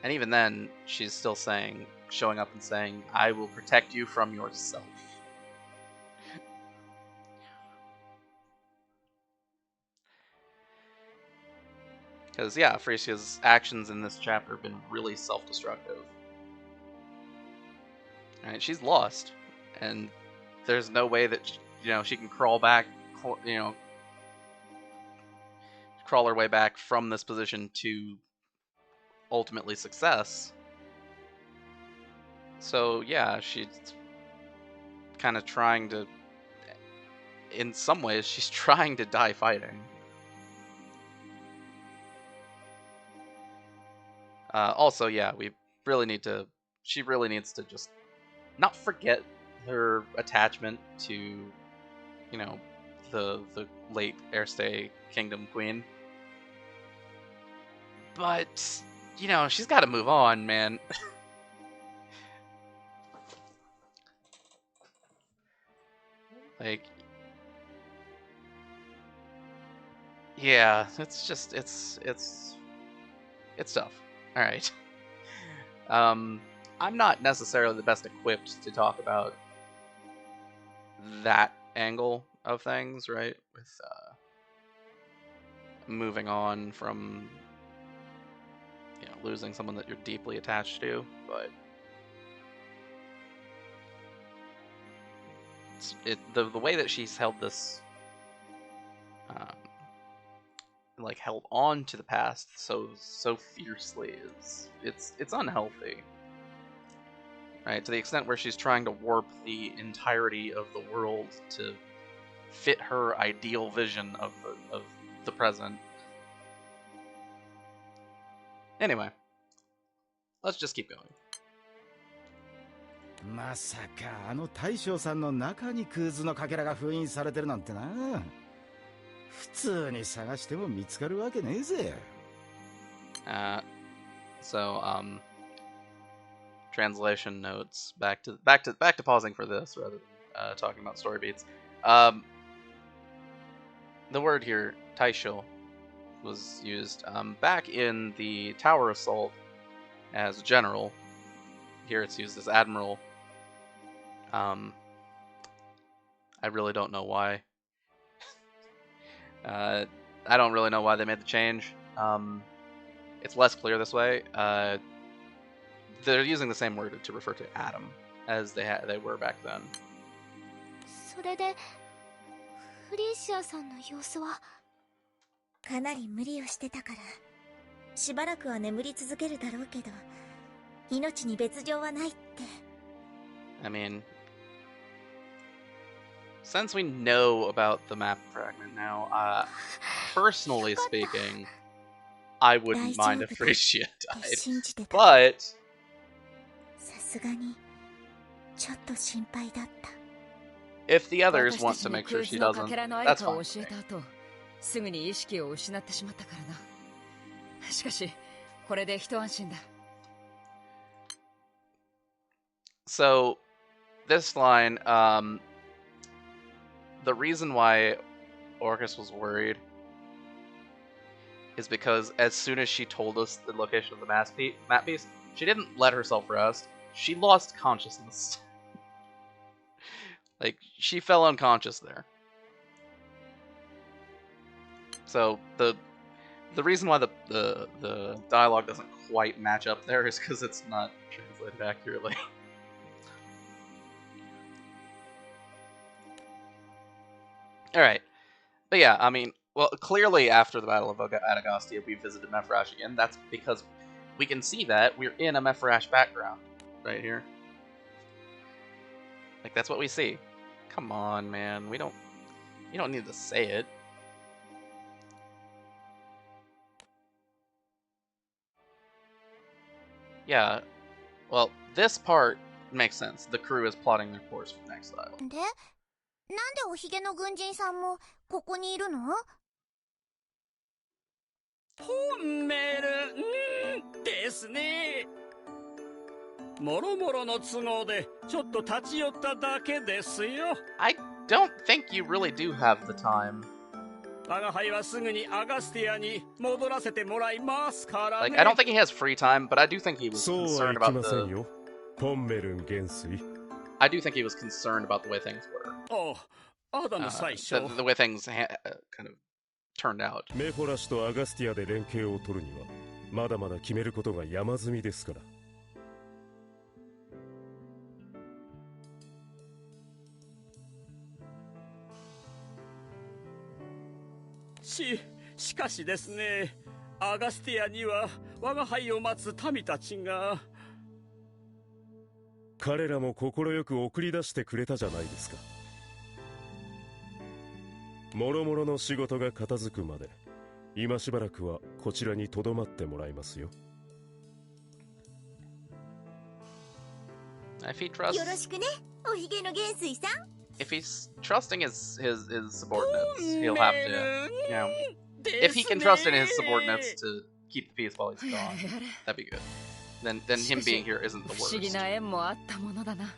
And even then, she's still showing up and saying, I will protect you from yourself. Because, yeah, Freesia's actions in this chapter have been really self-destructive. Right? She's lost, and there's no way that she can crawl her way back from this position to ultimately success. So yeah, she's kind of trying to, in some ways, she's trying to die fighting. Also, yeah, she really needs to just not forget her attachment to, the late Erste Kingdom Queen. But, she's got to move on, man. Like, yeah, it's tough. All right. I'm not necessarily the best equipped to talk about that angle of things, right? With moving on from losing someone that you're deeply attached to, but the way that she's held this, like, held on to the past so fiercely it's unhealthy, right? To the extent where she's trying to warp the entirety of the world to fit her ideal vision of the present. Anyway, let's just keep going. まさかあの大将さんの中にクーズのかけらが封印されてるなんてな。普通に探しても見つかるわけねえぜ。So translation notes, back to pausing for this rather than talking about story beats. The word here, taisho, was used back in the Tower Assault as general. Here it's used as admiral. I really don't know why. I don't really know why they made the change. It's less clear this way. They're using the same word to refer to Adam as they were back then. それでフリーシアさんの様子はかなり無理をしてたからしばらくは眠り続けるだろうけど命に別状はないって。 I mean, since we know about the map fragment now, personally speaking, I wouldn't mind if Freesia died. But さすがにちょっと心配だった。 if the others want to make sure she doesn't, that's fine. 教えた後、すぐに意識を失ってしまったからな。しかし、これで一安心だ。 So, this line, the reason why Orcus was worried is because as soon as she told us the location of the map piece, she didn't let herself rest. She lost consciousness. Like, she fell unconscious there. So, the The reason why the dialogue doesn't quite match up there is because it's not translated accurately. Alright. But yeah, I mean, well, clearly after the Battle of Agastia, we visited Mefrash again. That's because we can see that we're in a Mefrash background right here. Like, that's what we see. Come on, man. You don't need to say it. Yeah. Well, this part makes sense. The crew is plotting their course for exile. で、なんでおひげの軍人さんもここにいるの？ポンメルですね。もろもろの都合でちょっと立ち寄っただけですよ。I don't think you really do have the time. 我が輩はすぐにアガスティアに戻らせてもらいますからね。Like, I don't think he has free time, but I do think he was concerned about the... ポンメルン元帥。I do think he was concerned about the way things were. Oh, アダム最初。the way things kind of turned out. メフォラシとアガスティアで連携を取るにはまだまだ決めることが山積みですから。しかしですね、アガスティアには我が輩を待つ民たちが。彼らも快く送り出してくれたじゃないですか。もろもろの仕事が片付くまで今しばらくはこちらに留まってもらいますよ。If he trusts... よろしくね、おひげの元帥さん。If he's trusting his subordinates, he'll have to, you know, if he can trust in his subordinates to keep the peace while he's gone, that'd be good. Then him being here isn't the 不思議 worst. な縁もあったものだな。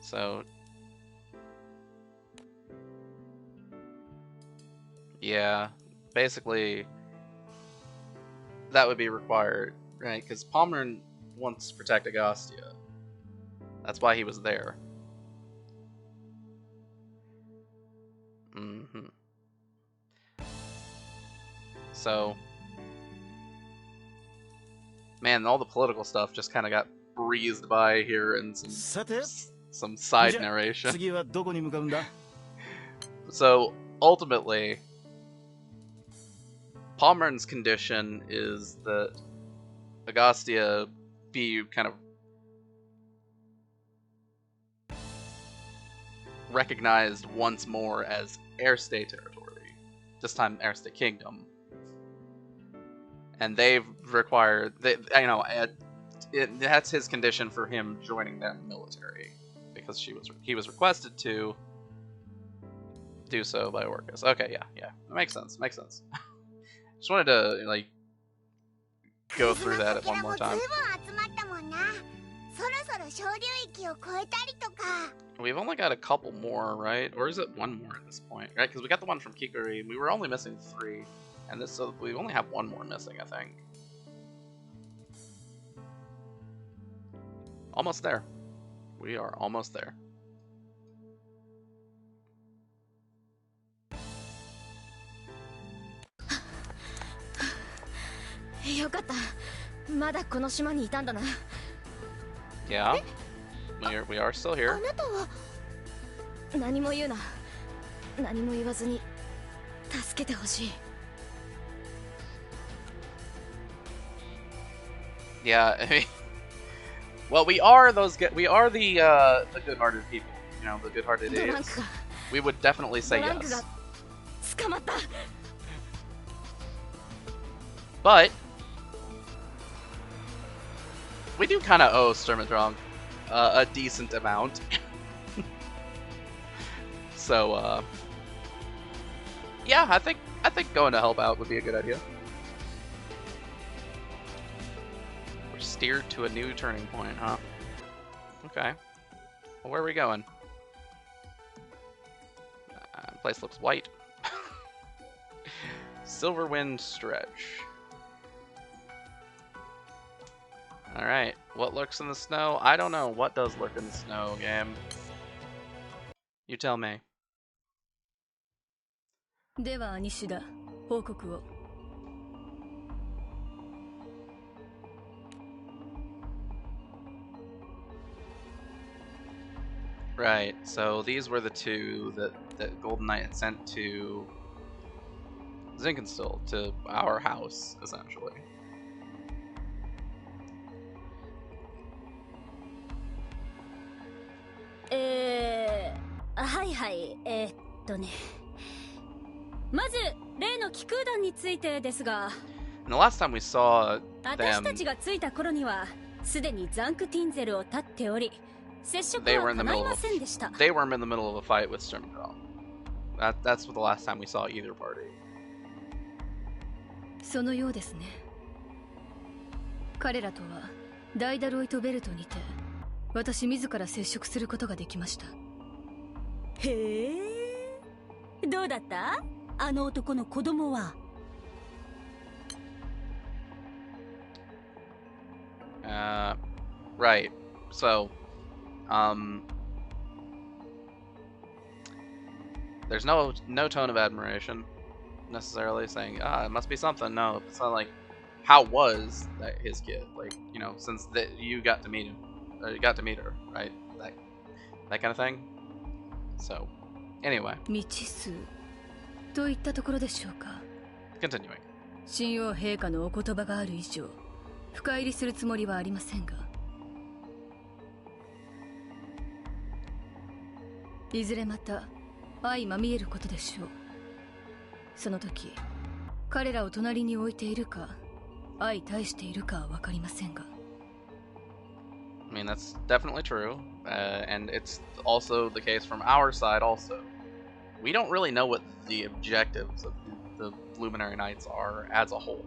So, yeah, basically, that would be required, right? Because Pommern wants to protect Agastia. That's why he was there. So, man, all the political stuff just kind of got breezed by here and some side narration. So, ultimately, Pommern's condition is that Agastia be kind of recognized once more as Airstay territory, this time Airstay Kingdom. And they've required, that's his condition for him joining them military, because he was requested to do so by Orcus. Okay, yeah, that makes sense. Just wanted to like go through that one more time. We've only got a couple more, right? Or is it one more at this point, right? Because we got the one from Kikuri, and we were only missing 3, and so we only have one more missing, I think. Almost there. We are almost there. Yeah, we are still here. Yeah, I mean, well, we are the good-hearted people. You know, the good-hearted idiots. We would definitely say yes. But we do kind of owe Sturmidrong a decent amount. So, yeah, I think going to help out would be a good idea. We're steered to a new turning point, huh? Okay. Well, where are we going? Place looks white. Silverwind Stretch. Alright. What lurks in the snow? I don't know. What does lurk in the snow, game? You tell me. では西田、報告を。Right, so these were the two that Golden Knight had sent to Zinkenstill, to our house, essentially. Hi. まず例の気空団についてですが、 And the last time we saw 私た them, ちが着いた頃にはすでにザンクティンゼルを立っており、接触 they were は in the 叶い middle ま of せんでした。 they were in the middle of a fight with Sturmgrau. That's the last time we saw either party. そのようですね。彼らとはダイダロイトベルトにて私自ら接触することができました。へえ、どうだった？あの男の子供は。Right. So, there's no tone of admiration necessarily saying, it must be something. No, it's not like, how was that his kid? Like, you know, since you got to meet him, or you got to meet her, right? That kind of thing. So, anyway. 未知数といったところでしょうか。 Continuing. 神王陛下のお言葉がある以上、深入りするつもりはありませんが、いずれまた相まみえることでしょう。その時、彼らを隣に置いているか、相対しているかは分かりませんが。I mean, that's definitely true, and it's also the case from our side also. We don't really know what the objectives of the Luminary Knights are as a whole.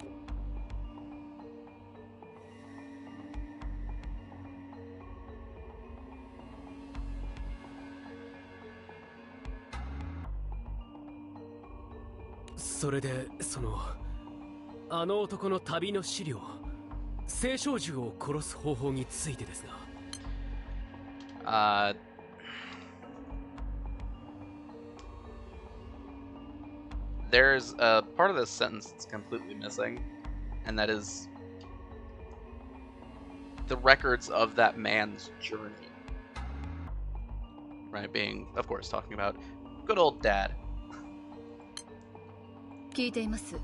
So, あの男の旅の資料、聖少獣を殺す方法についてですが。There's a part of this sentence that's completely missing, and that is the records of that man's journey. Right, being, of course, talking about good old dad. 聞いています。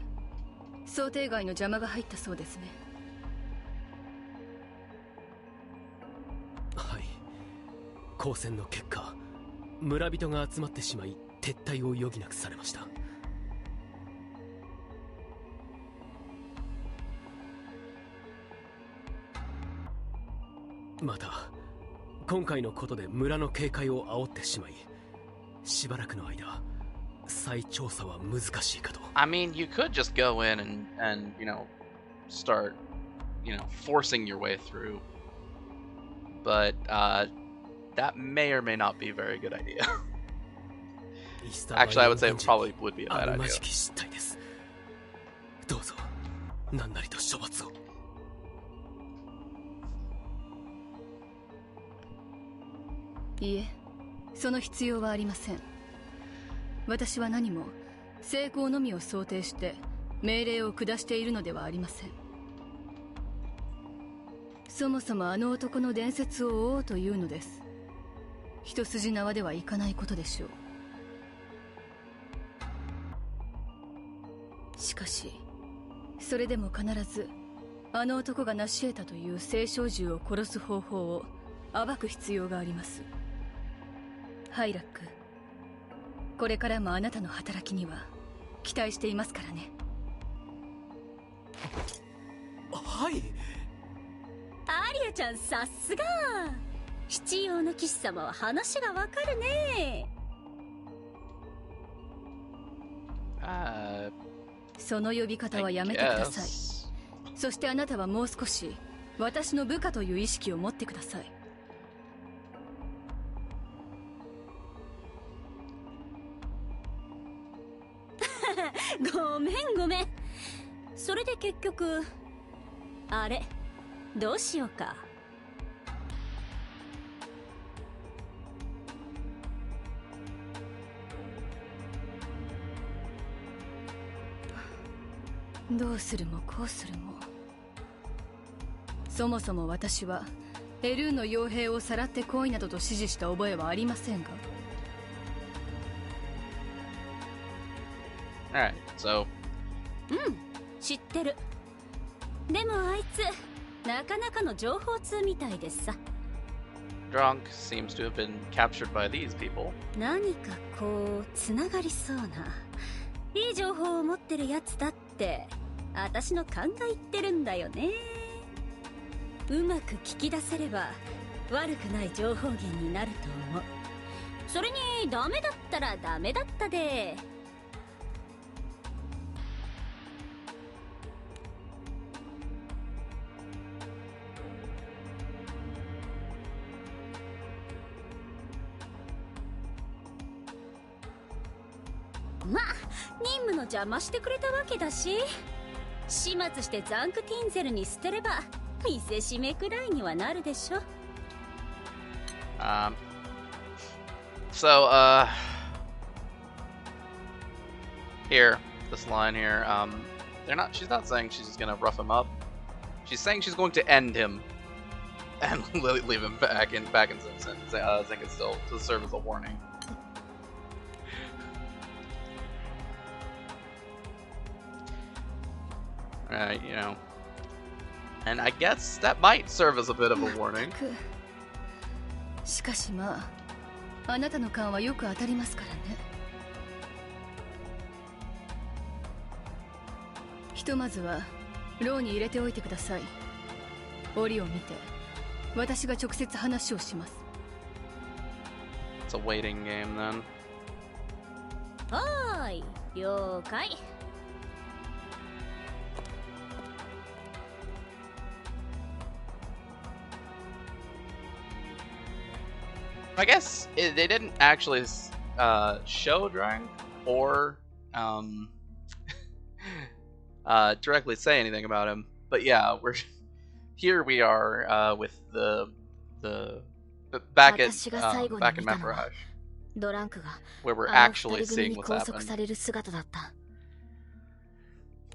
想定外の邪魔が入ったそうですね。はい。交戦の結果、村人が集まってしまい、撤退を余儀なくされました。また、今回のことで村の警戒を煽ってしまい、しばらくの間、再調査は難しいかと。I mean, you could just go in and you know, start, you know, forcing your way through. But that may or may not be a very good idea. Actually, I would say it probably would be a bad idea. どうぞ、何なりと処罰を。いえ、その必要はありません。私は何も成功のみを想定して命令を下しているのではありません。そもそもあの男の伝説を追おうというのです。一筋縄ではいかないことでしょう。しかし、それでも必ずあの男が成し得たという聖少獣を殺す方法を暴く必要があります。ハイラック、これからもあなたの働きには期待していますからね。はい。アリアちゃん、さすが。七葉の騎士様は話がわかるね。その呼び方はやめてください。そしてあなたはもう少し私の部下という意識を持ってください。ごめんごめん。それで結局あれどうしようか。どうするもこうするも、そもそも私はエルーの傭兵をさらってこいなどと指示した覚えはありませんが。Alright, so. 知ってる。でもあいつなかなかの情報通みたいでさ。Drunk seems to have been captured by these people. 何かこうつながりそうないい情報を持ってるやつだって私の勘が言ってるんだよね。うまく聞き出せれば悪くない情報源になると思う。それにダメだったらダメだったで。まあ任務の邪魔してくれたわけだし、始末してザンクティンゼルに捨てれば見せしめくらいにはなるでしょ。So, here, this line here, she's not saying she's just gonna rough him up. She's saying she's going to end him and leave him back in Zinga still to serve as a warning. Right, you know. And I guess that might serve as a bit of a warning. しかしまあ、あなたの勘はよく当たりますからね。ひとまずは牢に入れておいてください。折を見て私が直接話をします。It's a waiting game then. はーい、了解。I guess they didn't actually show Drang or directly say anything about him, but yeah, here we are with the back in Memphis, where we're actually seeing what's happening.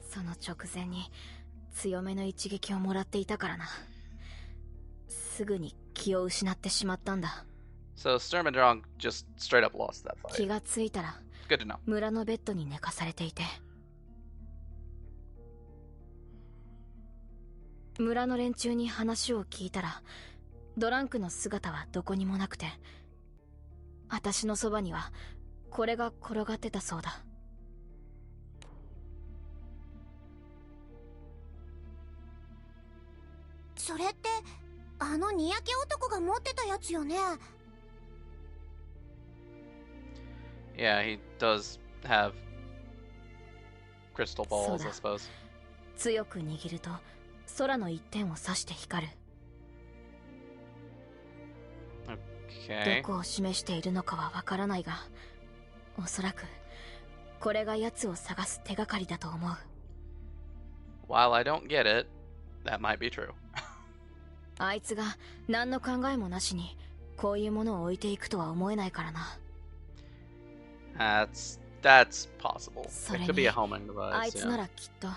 その直前に強めの一撃をもらっていたからな。すぐに気を失ってしまったんだ。So Sturm and Drang just straight up lost that fight. 気がついたら Good to know. 村のベッドに寝かされていて、村の連中に話を聞いたらドランクの姿はどこにもなくて、私のそばにはこれが転がってたそうだ。それってあのにやけ男が持ってたやつよね。Yeah, he does have crystal balls, I suppose. 強く握ると空の一点を指して光る。Okay. どこを示しているのかはわからないが、おそらくこれが奴を探す手がかりだと思う。While I don't get it, that might be true. あいつが何の考えもなしにこういうものを置いていくとは思えないからな。That's possible. It could be a homing device. あいつならきっと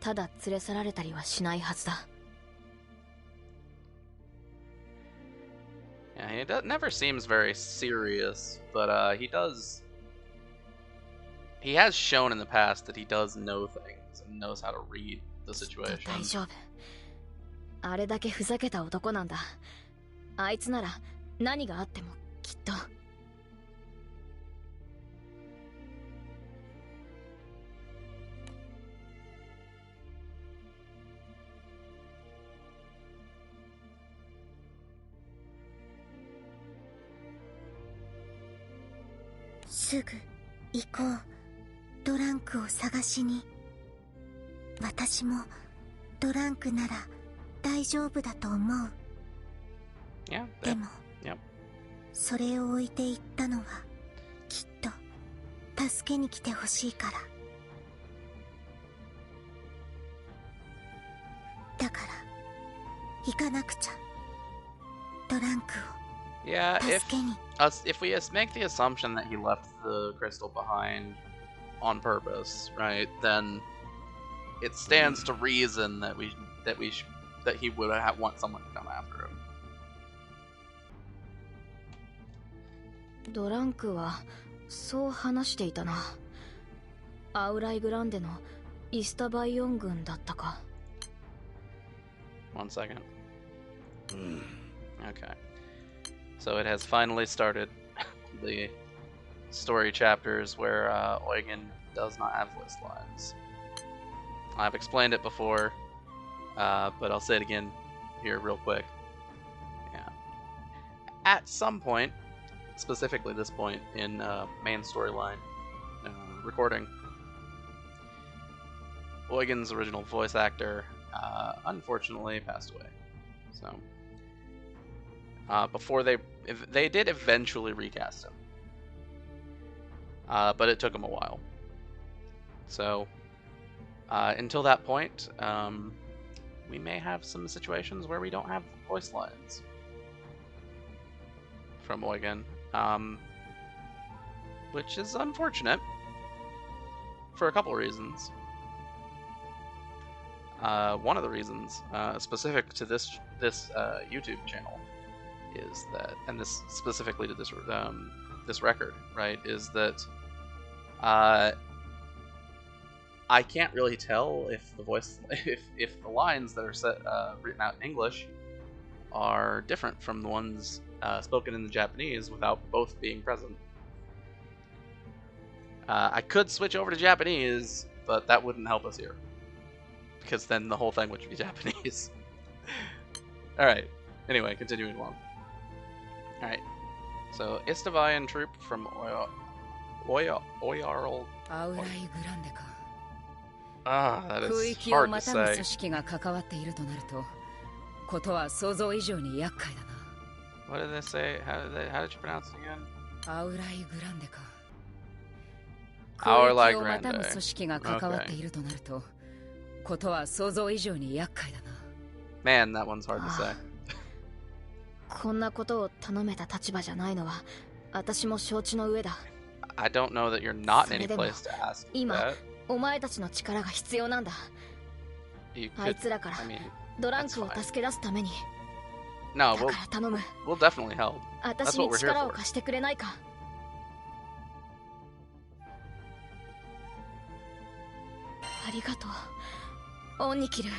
ただ連れ去られたりはしないはずだ。Yeah, he never seems very serious, but he has shown in the past that he does know things and knows how to read the situation. 大丈夫。あれだけふざけた男なんだ。あいつなら何があってもきっと。すぐ行こう。ドランクを探しに。私もドランクなら大丈夫だと思う。Yeah, でも、yep. それを置いていったのはきっと助けに来てほしいから。行かなくちゃ。ドランク Yeah, を助けに。if we make the assumption that he left the crystal behind on purpose, right? Then it stands to reason that he would want someone to come after him. ドランクはそう話していたな。アウライグランデのイスタバイオン軍だったか。One second. Okay. So it has finally started the story chapters where Eugen does not have voice lines. I've explained it before, but I'll say it again here real quick. Yeah. At some point, specifically this point in main storyline recording, Eugen's original voice actor unfortunately passed away. So before they did eventually recast him, but it took him a while. So until that point, we may have some situations where we don't have voice lines from Eugen, which is unfortunate for a couple reasons. One of the reasons, specific to this YouTube channel, is that, and this specifically to this this record, right, is that I can't really tell if the voice, if the lines that are written out in English are different from the ones spoken in the Japanese without both being present. I could switch over to Japanese, but that wouldn't help us here, because then the whole thing would be Japanese. Alright, anyway, continuing along. Alright, so Istavayan troop from Oyarl. Ah, that is hard to say. What did they say? How did you pronounce it again? Aulai Grande. Okay. Man, that one's hard to say. こんなことを頼めた立場じゃないのは私も承知の上だ。 I don't know that you're not in any place to ask 今 that. お前たちの力が必要なんだ。 You あい could, つらから I mean, ドランクを助け出すために no, だから頼む。 we'll definitely help. That's 私 what に we're here 力を for. 貸してくれないか。ありがとう、オンニキル。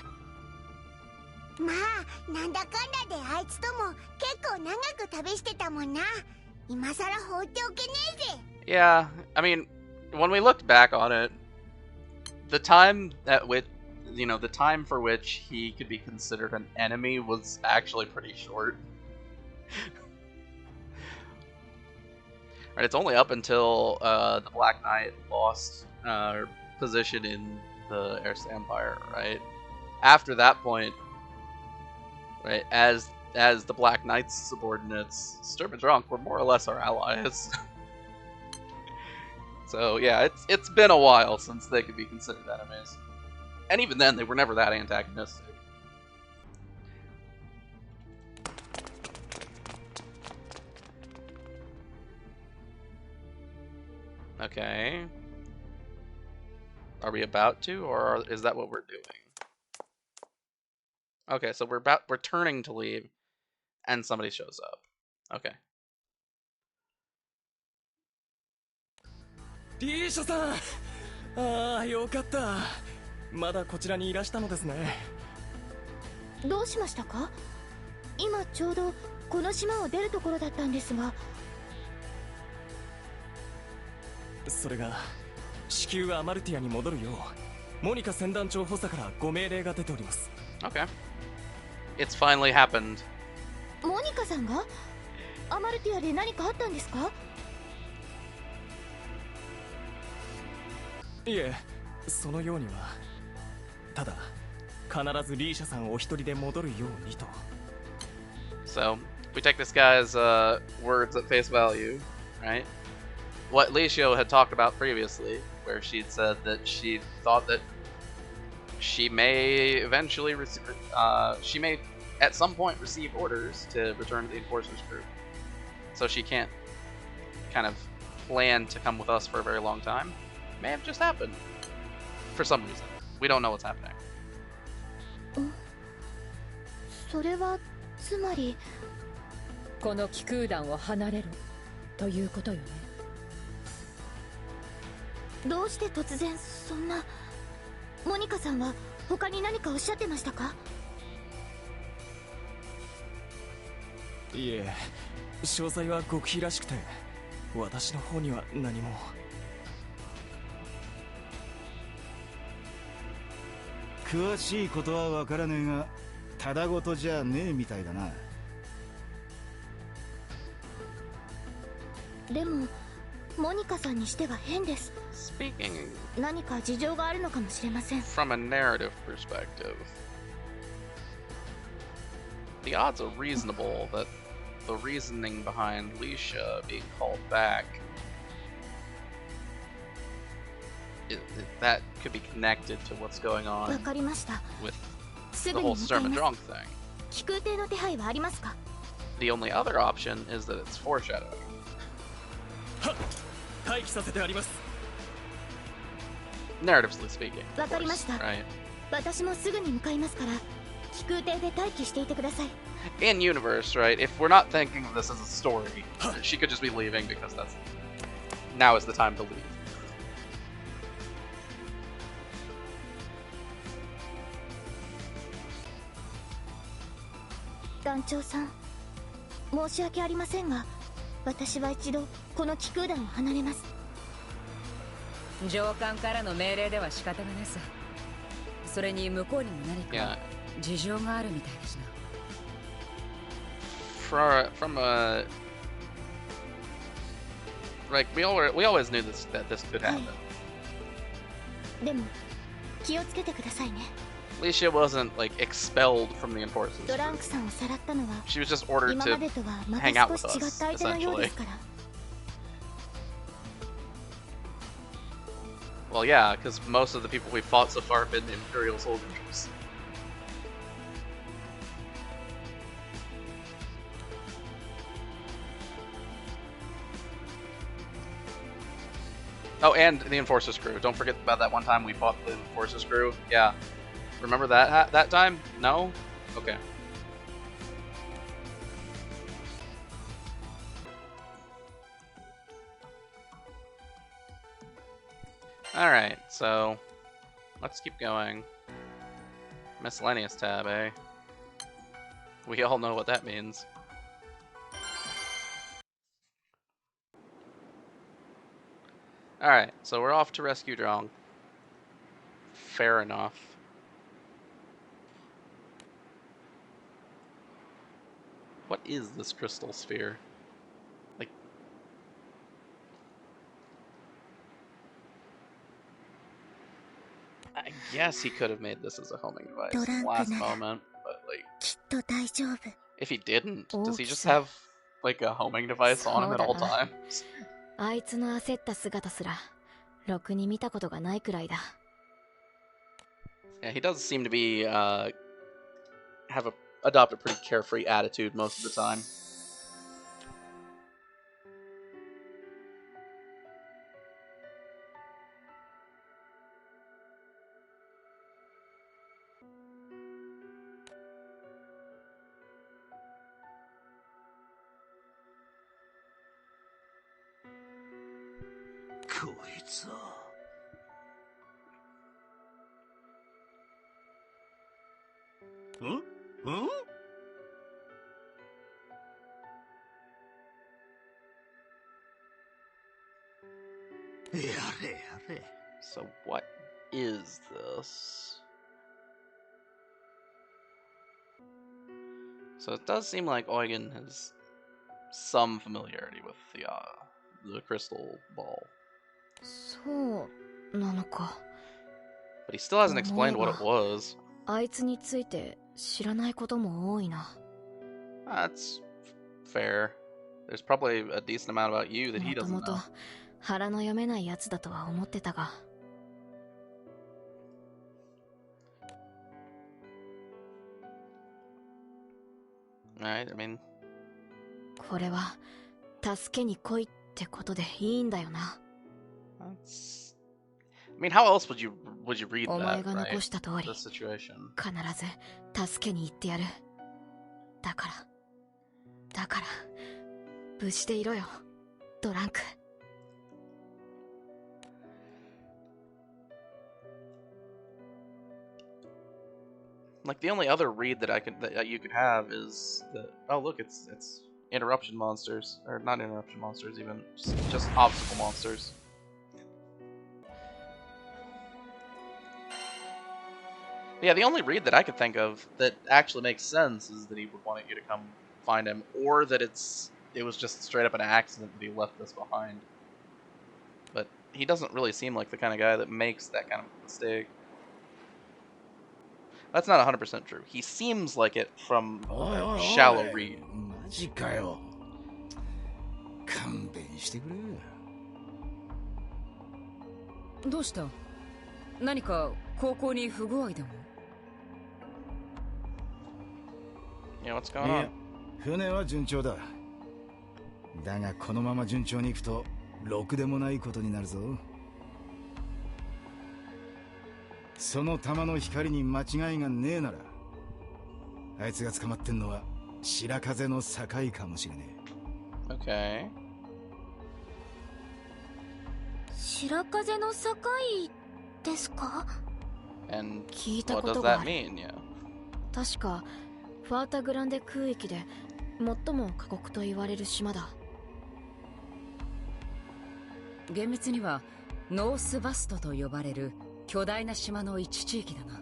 まあなんだかんだであいつとも結構長く旅してたもんな。今さら放っておけねえぜ。 Yeah, I mean, when we looked back on it, the time at which, you know, the time for which he could be considered an enemy was actually pretty short. Right, it's only up until the Black Knight lost position in the Erste Empire, right? After that point, right, as the Black Knight's subordinates, Sturm and Drunk were more or less our allies. So yeah, it's been a while since they could be considered enemies, and even then, they were never that antagonistic. Okay. Are we about to, or is that what we're doing? Okay, so we're turning to leave, and somebody shows up. Okay. リーシャさん、ああよかった。まだこちらにいらしたのですね。どうしましたか？今ちょうどこの島を出るところだったんですが。それが至急アマルティアに戻るようモニカ船団長補佐からご命令が出ております。 Okay. It's finally happened. モニカさんがアマルティアで何かあったんですか？いえ、そのようには。ただ必ずリーシャさんお一人で戻るようにと。 So, we take this guy's words at face value, right? What Licio had talked about previously, where she'd said that she thought that she may eventually at some point received orders to return to the Enforcers group. So she can't kind of plan to come with us for a very long time. May have just happened. For some reason. We don't know what's happening. それはつまりこの気空団を離れろということよね。どうして突然そんな。モニカさんは他に何かおっしゃってましたか？いえ、詳細は極秘らしくて私の方には何も。詳しいことはわからねえが、ただごとじゃねえみたいだな。でもモニカさんにしては変です。 Speaking 何か事情があるのかもしれません。 from a narrative perspective, the odds are reasonable that the reasoning behind Leisha being called back, that could be connected to what's going on わかりました。 with す the ぐに whole 向かい Sturm and ま Drong す。 thing. 気空艇の手配はありますか？ The only other option is that it's foreshadowing. 待機させてあります。 Narratively speaking, わ of かりま course, した。 right? 私もすぐに向かいますから気空艇で待機していてください。 In universe, right? If we're not thinking of this as a story, she could just be leaving because that's now is the time to leave. 団長さん、申し訳ありませんが、私は一度この気空団を離れます。上官からの命令では仕方がないさ。それに向こうにも何か事情があるみたいだしな。From a like we always knew that this could happen. でも気をつけてくださいね。 Leisha wasn't like expelled from the Enforcers. ドランクさんをさらったのは She was just ordered 今 to までとはま hang た out 少 with し違っ us, た相手のようで essentially. すから。 Well, yeah, because most of the people we fought so far have been Imperial soldiers. Oh, and the Enforcers crew. Don't forget about that one time we fought the Enforcers crew. Yeah. Remember that that time? No? Okay. Alright, so let's keep going. Miscellaneous tab, eh? We all know what that means. Alright, so we're off to rescue Drong. Fair enough. What is this crystal sphere? Like, I guess he could have made this as a homing device at the last moment, but like, きっと大丈夫。 if he didn't, does he just have like a homing device on him at all times? あいつの焦った姿すらろくに見たことがないくらいだ。 Yeah, he does seem to be adopt a pretty carefree attitude most of the time. So what is this? So it does seem like Eugen has some familiarity with the crystal ball. そうなのか。 But he still hasn't explained what it was. あいつについて知らないことも多いな。 That's fair. There's probably a decent amount about you that he もと doesn't もと know. 腹の読めないやつだとは思ってたが。 All Right, I mean... これは助けに来いってことでいいんだよな。That's... I mean, how else would you read お前 that, が right? 残した通り The situation. 必ず助けに行ってやる。だから無事でいろよ、ドランク。Like the only other read that you could have is that, oh look, it's interruption monsters, or not interruption monsters even, just obstacle monsters. Yeah, the only read that I could think of that actually makes sense is that he would want you to come find him, or that it was just straight up an accident that he left this behind. But he doesn't really seem like the kind of guy that makes that kind of mistake. That's not 100% true. He seems like it from a shallow read. マジかよ。勘弁してくれ。どうした？何か高校に不具合でも？ Yeah, what's going on? 船は順調だ。だがこのまま順調に行くとろくでもないことになるぞ。その弾の光に間違いがねえなら、あいつが捕まってんのは白風の境かもしれねえ。Okay. 白風の境ですか？ And 聞いた what こ does とが that ある。 mean? Yeah. 確かファータグランデ空域で最も過酷と言われる島だ。厳密にはノースバストと呼ばれる巨大な島の一地域だな。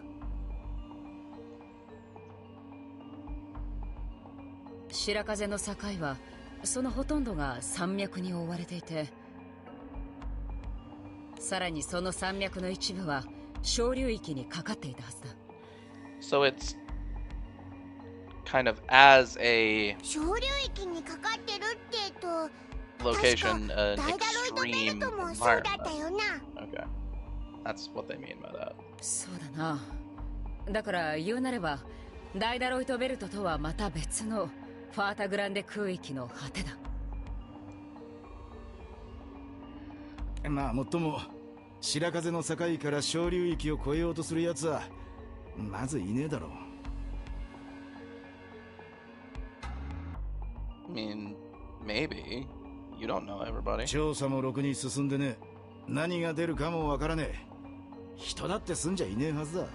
白風の境はそのほとんどが山脈に覆われていて、さらにその山脈の一部は小流域にかかっていたはずだ。So it's kind of as a 小流域にかかってるってと location, an ダイダロイドベ extreme ルトもそうだ environment. ったよな。 Okay. That's what they mean by that. そうだな。だから言うなればダイダロイトベルトとはまた別のファータグランデ空域の果てだ。まあもっとも白風の境から小流域を越えようとするやつはまずいねえだろう。I mean, maybe. You don't know everybody. 調査もろくに進んでね。何が出るかもわからねえ。人だって住んじゃいねえはずだ。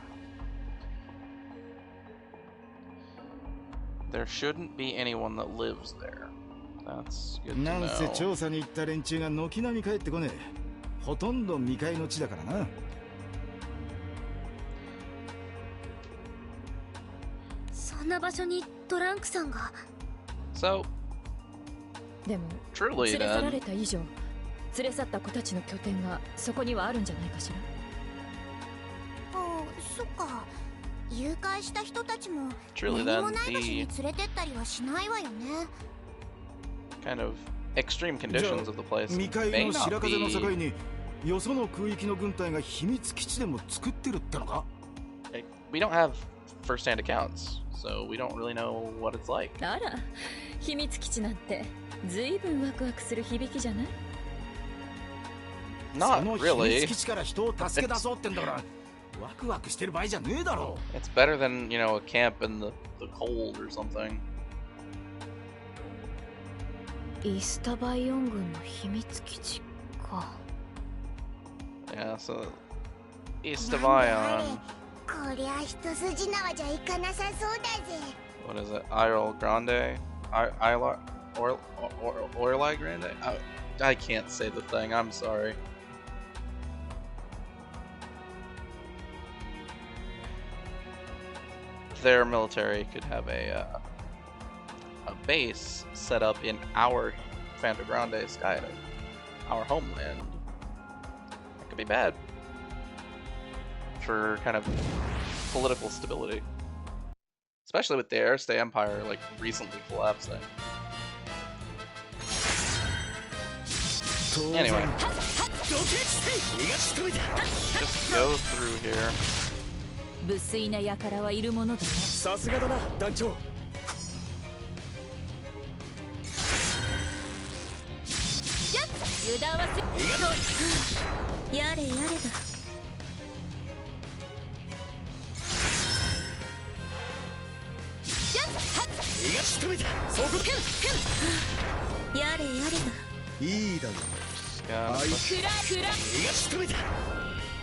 There shouldn't be anyone that lives there. That's good to なんせ know. 調査に行った連中が軒並み帰ってこねえ。ほとんど未開の地だからな。そんな場所にトランクさんが。 So, でも truly 連れ去ら then, れた以上連れ去った子たちの拠点がそこにはあるんじゃないかしら。あ、そっか。誘拐した人たちも truly 何も then, ない場所に the 連れてったりはしないわよね。 kind of extreme conditions of the place 未開 may の not 白風の境 be. によその空域の軍隊が秘密基地でも作ってるってのか？ We don't have first-hand accounts, so we don't really know what it's like. あら、秘密基地なんてずいぶんワクワクする響きじゃない？ Not その秘 really. 密基地から人を助け出そうってんだからワクワクしてる場合じゃねえだろ。 It's better than, you know, a camp in the cold or something. イスタバイオン軍の秘密基地か。 Yeah, so East な of んだあれ、 Ion. こりゃ一筋縄じゃいかなさそうだぜ。 What is it? Isle Grande? Orli Grande? I can't say the thing. I'm sorry. Their military could have a base set up in our Fanta Grande sky, our homeland. That could be bad for kind of political stability, especially with the Airstay Empire like recently collapsing. Anyway, just go through here. 無粋な輩はいるものだね。さすがだな団長。油断はせやれやれだ。やれやれだ。いいだろう。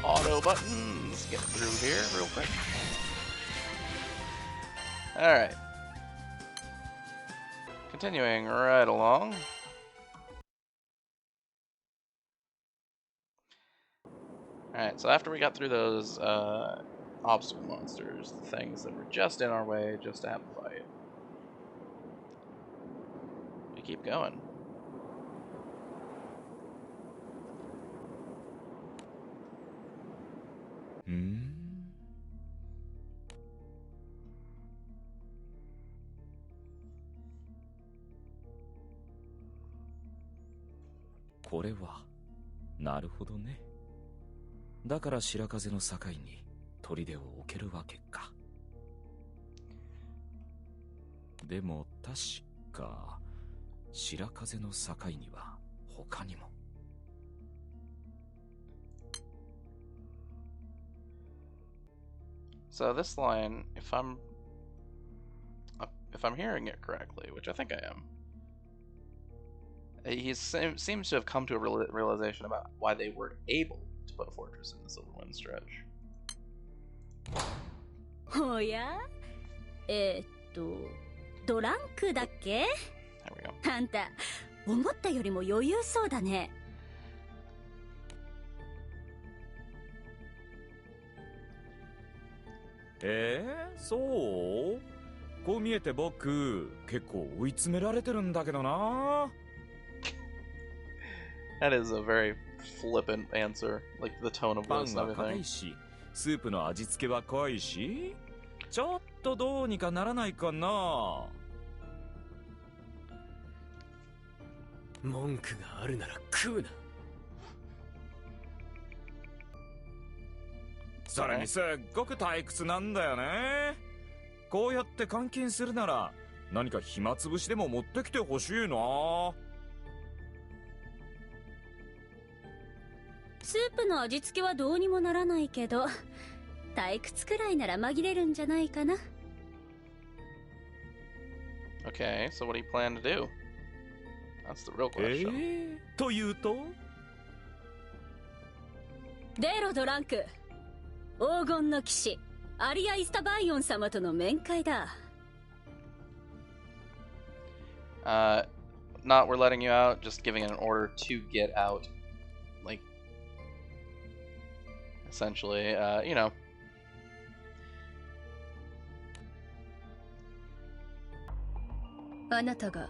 Auto buttons. Get through here real quick. Alright. Continuing right along. Alright, so after we got through those obstacle monsters, the things that were just in our way just to have a fight, we keep going. Hmm? これはなるほどね。だから白風の境に砦を置けるわけか。でも確か白風の境には他にも。So this line, if I'm hearing it correctly, which I think I am, he seems to have come to a realization about why they were able to put a fortress in the Silverwind stretch. おや、ドランクだっけ？ There we go. あんた、思ったよりも余裕そうだね。そう？こう見えて僕結構追い詰められてるんだけどな。That is a very flippant answer, like the tone of パ voice ン and は硬 everything. いし、スープの味付けは濃いし、ちょっとどうにかならないかな。文句があるなら食うな。それにすっごく退屈なんだよね。こうやって監禁するなら何か暇つぶしでも持ってきてほしいな。スープの味付けはどうにもならないけど、退屈くらいなら紛れるんじゃないかな。Okay, so what do you plan to do? That's the real question. というと？出ろドランク。黄金の騎士アリア・イスタバイオン様との面会だ。Not we're letting you out, just giving an order to get out. Like, essentially, you know. あなたが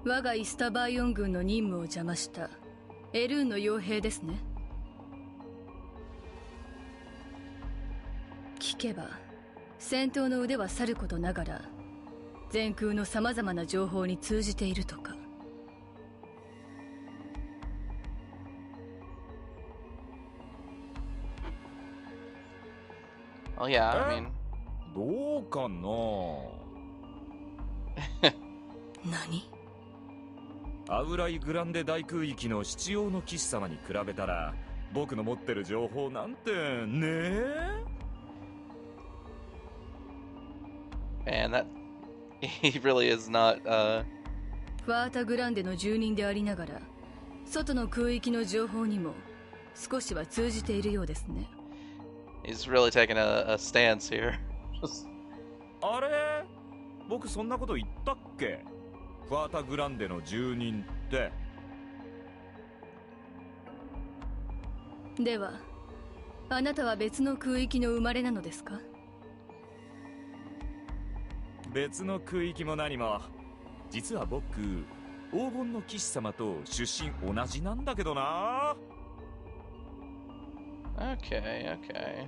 我がイスタバイオン軍の任務を邪魔したエルーンの傭兵ですね。聞けば戦闘の腕はさることながら全空の様々な情報に通じているとか。Oh yeah, I mean. どうかな。何？アウライグランデ大空域の七葉の騎士様に比べたら僕の持ってる情報なんてねえ。Man, that he really is not. ファータグランデの住人でありながら外の空域の情報にも少しは通じているようですね。He's really taking a stance here. あれ？僕そんなこと言ったっけ？ファータグランデの住人って。では、あなたは別の空域の生まれなのですか？別の空域も何も。実は僕、黄金の騎士様と出身同じなんだけどな。Okay, okay.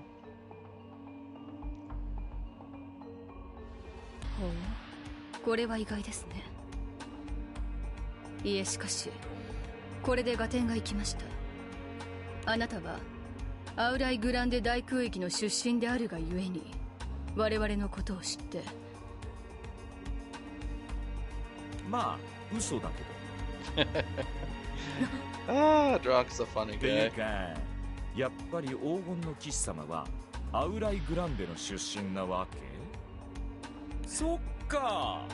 ほう、これは意外ですね。いえ、しかしこれで合点がいきました。あなたはアウライグランデ大空域の出身であるがゆえに我々のことを知って。まあ嘘だけど。Drunk's a funny っていう guy. か、やっぱり黄金の騎士様はアウライグランデの出身なわけ？そっか。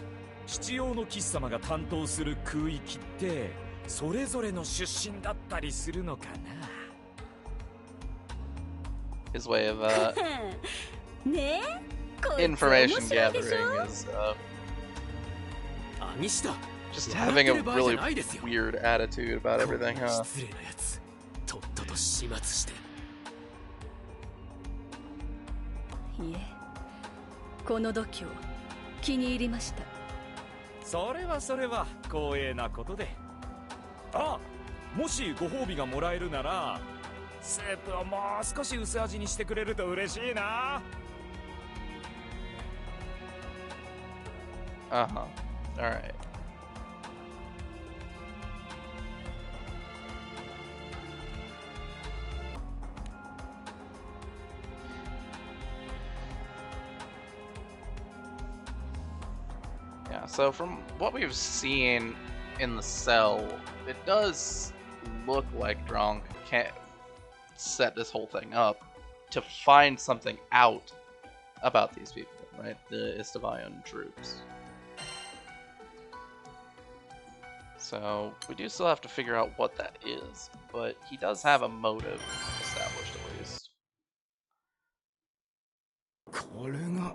七葉の騎士様が担当する空域ってそれぞれの出身だったりするのかな。His way of ねえ、こいつ information 面白いでしょ？ gathering is Agastia, just having a really weird attitude about everything, huh? 失礼なやつ、とっとと始末して。いえ、この度胸気に入りました。それは光栄なことで。あ、もしご褒美がもらえるならスープをもう少し薄味にしてくれると嬉しいな。Uh-huh. Alright. Yeah, so from what we've seen in the cell, it does look like Drunk can set this whole thing up to find something out about these people, right? The Istavayan troops. So we do still have to figure out what that is, but he does have a motive established at least. これが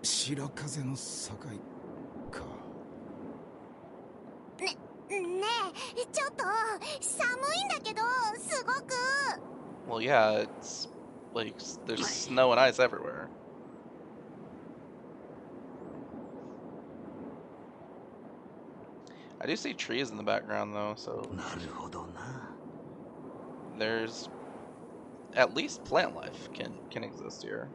白風の境か。ねえ、ちょっと寒いんだけど、すごく。Well, yeah, it's like there's snow and ice everywhere. I do see trees in the background though, so there's at least plant life can exist here.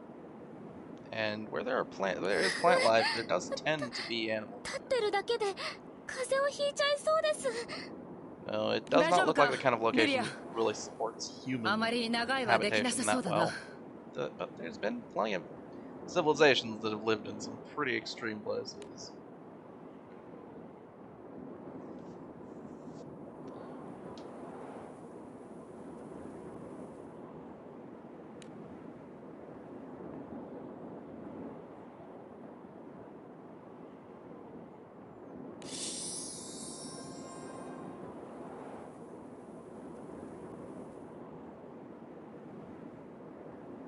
And where there is plant life, there does tend to be animals. 立ってるだけで風邪をひいちゃいそうです。No, it does not look like the kind of location that really supports human あまり長いはできな habitation さそう that だな。 well. But there's been plenty of civilizations that have lived in some pretty extreme places. But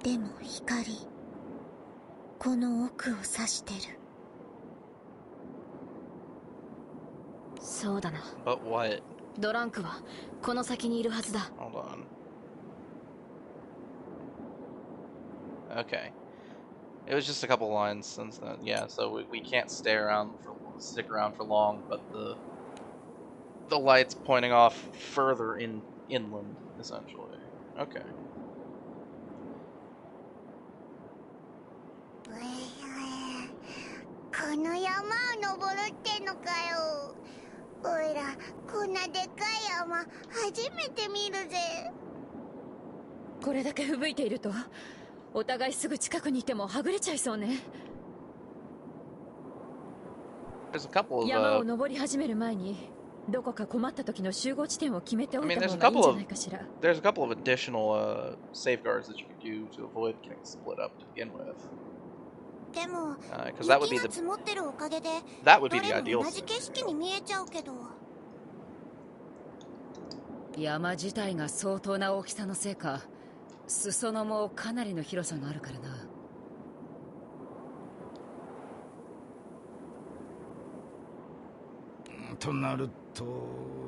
でも光、この奥を指してる。そうだな。 But what? ドランクはこの先にいるはずだ。 Hold on. Okay. It was just a couple lines since then. Yeah, so we can't stick around for long, but the light's pointing off further inland, essentially. Okay. この山を登るってのかよ。おいらこんなでっかい山初めて見るぜ。これだけ吹雪いているとお互いすぐ近くにいてもはぐれちゃいそうね。 There's a couple of 山を登り始める前にどこか困った時の集合地点を決めてお I い mean, た there's 方 a がいいん couple じゃ of ないかしら。 there's a couple of additional safeguards that you could do to avoid getting split up to begin with. でも、 Because that would be 雪が積もってるおかげで、 that would be ど the れ ideal も同じ景色に見えちゃうけど。山自体が相当な大きさのせいか、裾野もかなりの広さがあるからな。となると、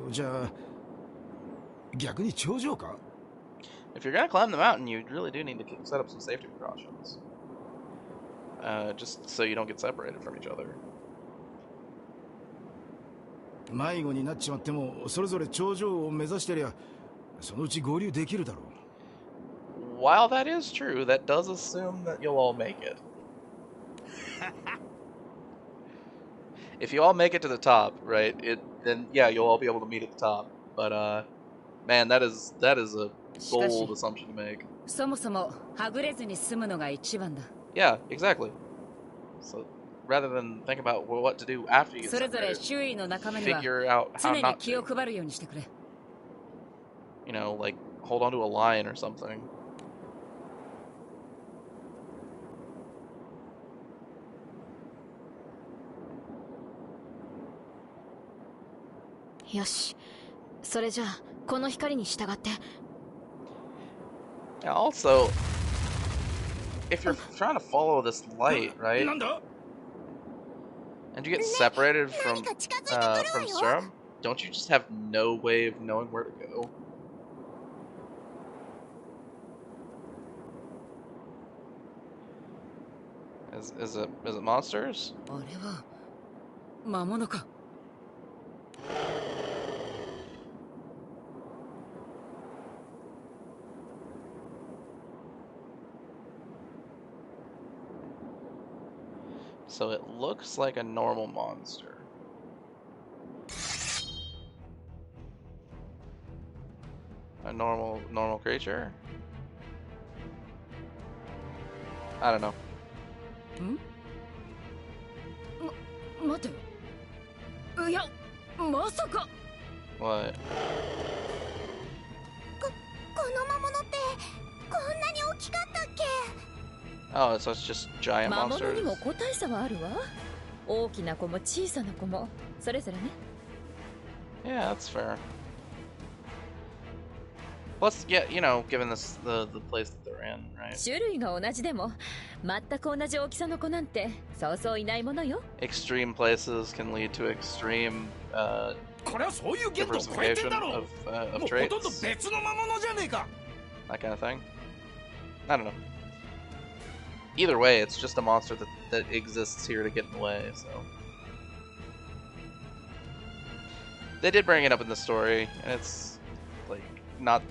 じゃあ逆に頂上か？ If you're gonna climb the mountain, you really do need to set up some safety precautions. Just so you don't get separated from each other. 迷子になっちまっても、それぞれ頂上を目指してりゃ、そのうち合流できるだろう。While that is true, that does assume that you'll all make it. If you all make it to the top, right? Then yeah, you'll all be able to meet at the top. But man, that is a bold assumption to make. そもそもはぐれずに済むのが一番だ。Yeah, exactly. So rather than think about what to do after you get それぞれ separated, 周囲の仲間には figure out how 常に not 気を to. 配るようにしてくれ。you know, like hold onto a line or something. Yoshi, それじゃあこの光に従って。 Yeah, also, if you're trying to follow this light, right? And you get separated from Serum, don't you just have no way of knowing where to go? Is it monsters? あれは魔物か。So it looks like a normal monster. A normal creature? I don't know. 待て。いや、まさか。 What? この魔物ってこんなに大きかったっけ？ Oh, so it's just giant 魔物 monsters. にも個体差はあるわ。大きな子も小さな子もそれぞれね。 Yeah, that's fair. Plus, yeah, you know, given this the place that they're in, right? 種類が同じでも全く同じ大きさの子なんてそうそういないものよ。 Extreme places can lead to extreme これはそういう限度を超えてんだろう。 of もう traits. ほとんど別の魔物じゃねえか。 That kind of thing. I don't know. Either way, it's just a monster that exists here to get in the way, so. They did bring it up in the story, and it's like not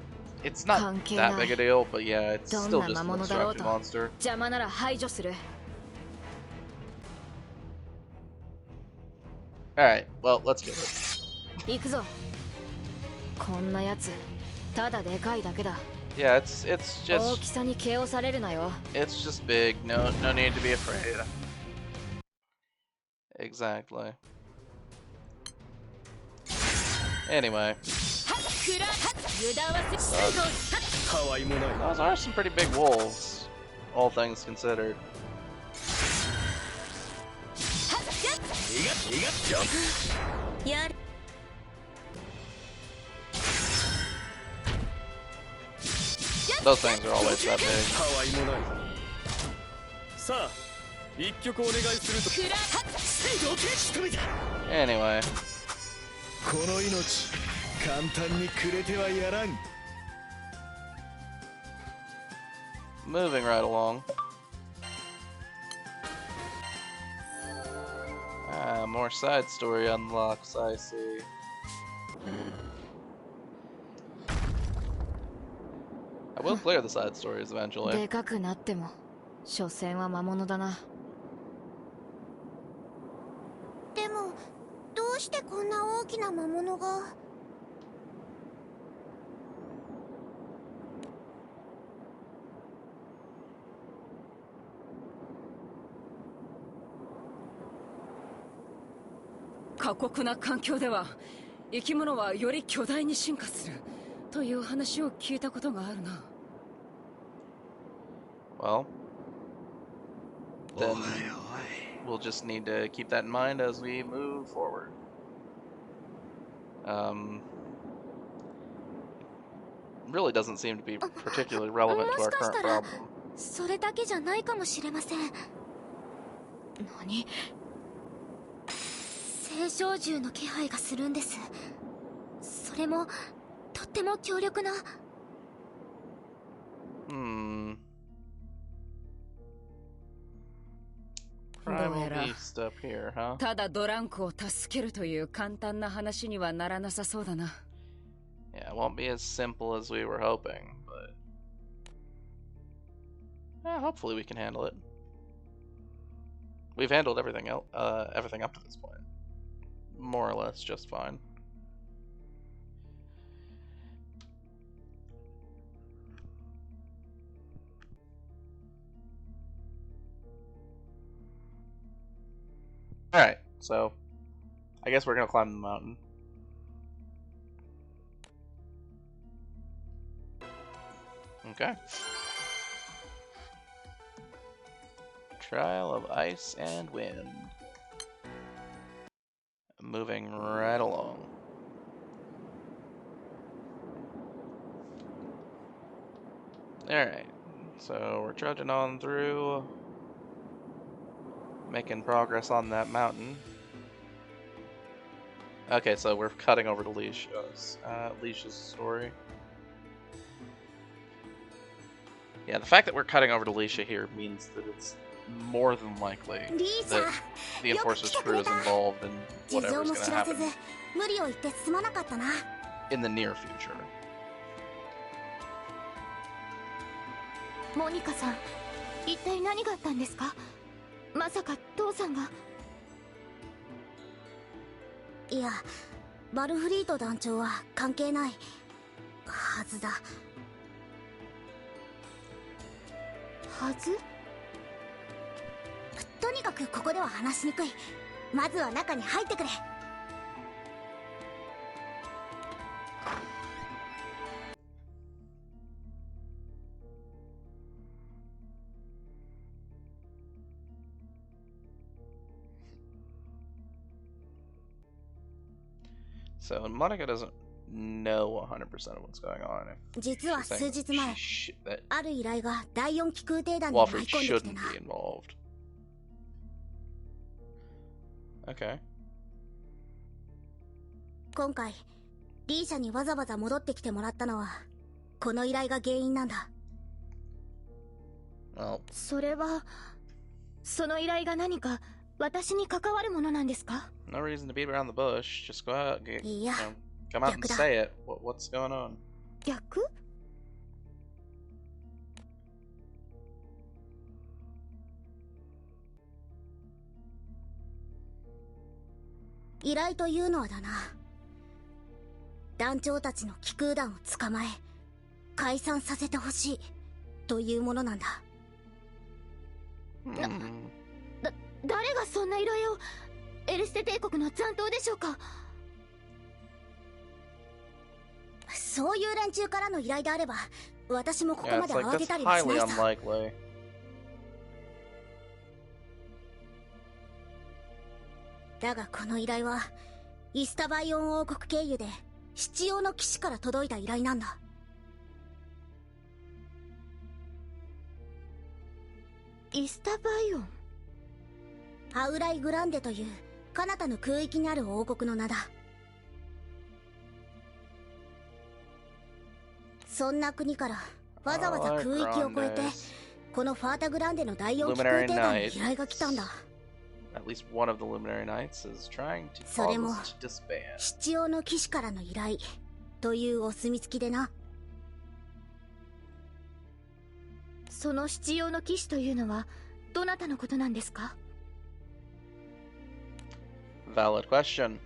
that big a deal, but yeah, it's still just an obstruction monster. 邪魔なら排除する。 Alright, well, let's get it. 行くぞ。こんなやつ、ただでかいだけだ。 Yeah, it's 大きさに KO されるなよ。 It's just big. No need to be afraid. Exactly. Anyway. Those are some pretty big wolves, all things considered. Those things are always that big. Anyway. この命簡単にくれてはやらん。 Moving right along. More side story unlocks, I see. I will clear the side stories eventually. でかくなっても、所詮は魔物だな。でもどうしてこんな大きな魔物が？過酷な環境では生き物はより巨大に進化するという話を聞いたことがあるな。 Well, then we'll just need to keep that in mind as we move forward. Really doesn't seem to be particularly relevant to our current problem. それだけじゃないかもしれません。何？青少獣の気配がするんです。それもとっても強力な。どうやら Beast up here, huh? ただドランクを助けるという簡単な話にはならなさそうだな。 Yeah, it won't be as simple as we were hoping, but hopefully we can handle it. We've handled everything else, everything up to this point, more or less just fine. Alright, so I guess we're gonna climb the mountain. Okay. Trial of Ice and Wind. Moving right along. Alright, so we're trudging on through, making progress on that mountain. Okay, so we're cutting over to Leisha's story. Yeah, the fact that we're cutting over to Leisha here means that it's more than likely that the Enforcer's crew is involved in whatever's going to happen in the near future. モニカさん、一体何があったんですか？まさか父さんが。いや、バルフリート団長は関係ないはずだ。はず？とにかくここでは話しにくい。まずは中に入ってくれ。So Monica doesn't know 100% of what's going on. 実は数日前、ある依頼が第4機空挺団に舞い込んできてな。Okay. 今回、リーシャにわざわざ戻ってきてもらったのは、この依頼が原因なんだ。それは、その依頼が何か私に関わるものなんですか？ No reason to beat around the bush. Just go out, come out and 逆だ。 say it. What's going on? 逆？依頼というのはだな。団長たちの機空団を捕まえ、解散させてほしいというものなんだ。誰がそんな依頼を？エルステ帝国の残党でしょうか？そういう連中からの依頼であれば、私もここまで慌てたりはしないさ。だがこの依頼はイスタバイオン王国経由で七葉の騎士から届いた依頼なんだ。イスタバイオン？アウライグランデという彼方の空域にある王国の名だ。そんな国からわざわざ空域を越えてこのファータグランデの第4機空挺団に依頼が来たんだ。At least one of the Luminary Knights is trying to それ cause も us to disband. 七葉の騎士からの依頼というお墨付きでな。その七葉の騎士というのはどなたのことなんですか？ Valid question.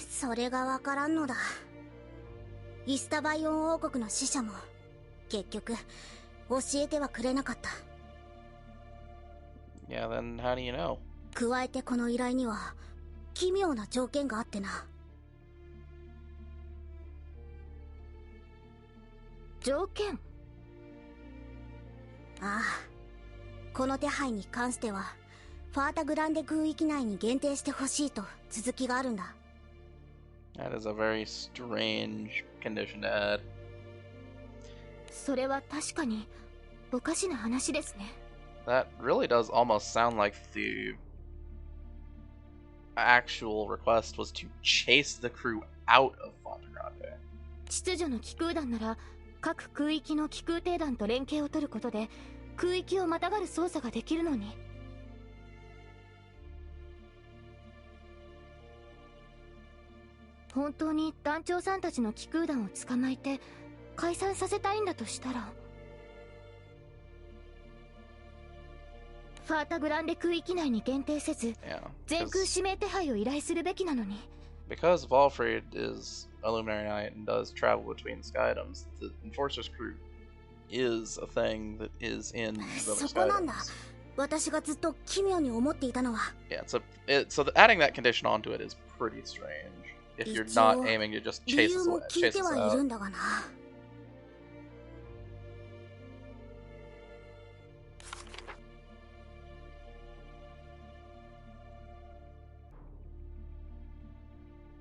それがわからんのだ。イスタバイオン王国の使者も結局教えてはくれなかった。 Yeah, then how do you know? 加えてこの依頼には奇妙な条件があってな。条件？ああ、この手配に関してはファータグランデ空域内に限定してほしいと続きがあるんだ。 That is a very strange condition to add. それは確かにおかしな話ですね。 That really does almost sound like the actual request was to chase the crew out of Fontagrande. 秩序の機空団なら各空域の機空挺団と連携を取ることで空域をまたがる操作ができるのに。本当に団長さんたちの機空団を捕まえて解散させたいんだとしたら、ファータグランデ空域内に限定せず、全空指名手配を依頼するべきなのに。Because Valfried is a Luminary Knight and does travel between Skydoms, the Enforcer's crew is a thing that is in the そこなんだ。私がずっと奇妙に思っていたのは、 Yeah, so adding that condition onto it is pretty strange. If you're not aiming to just 理 chase 由 us も away, 聞い chase て us はいる out. んだがな。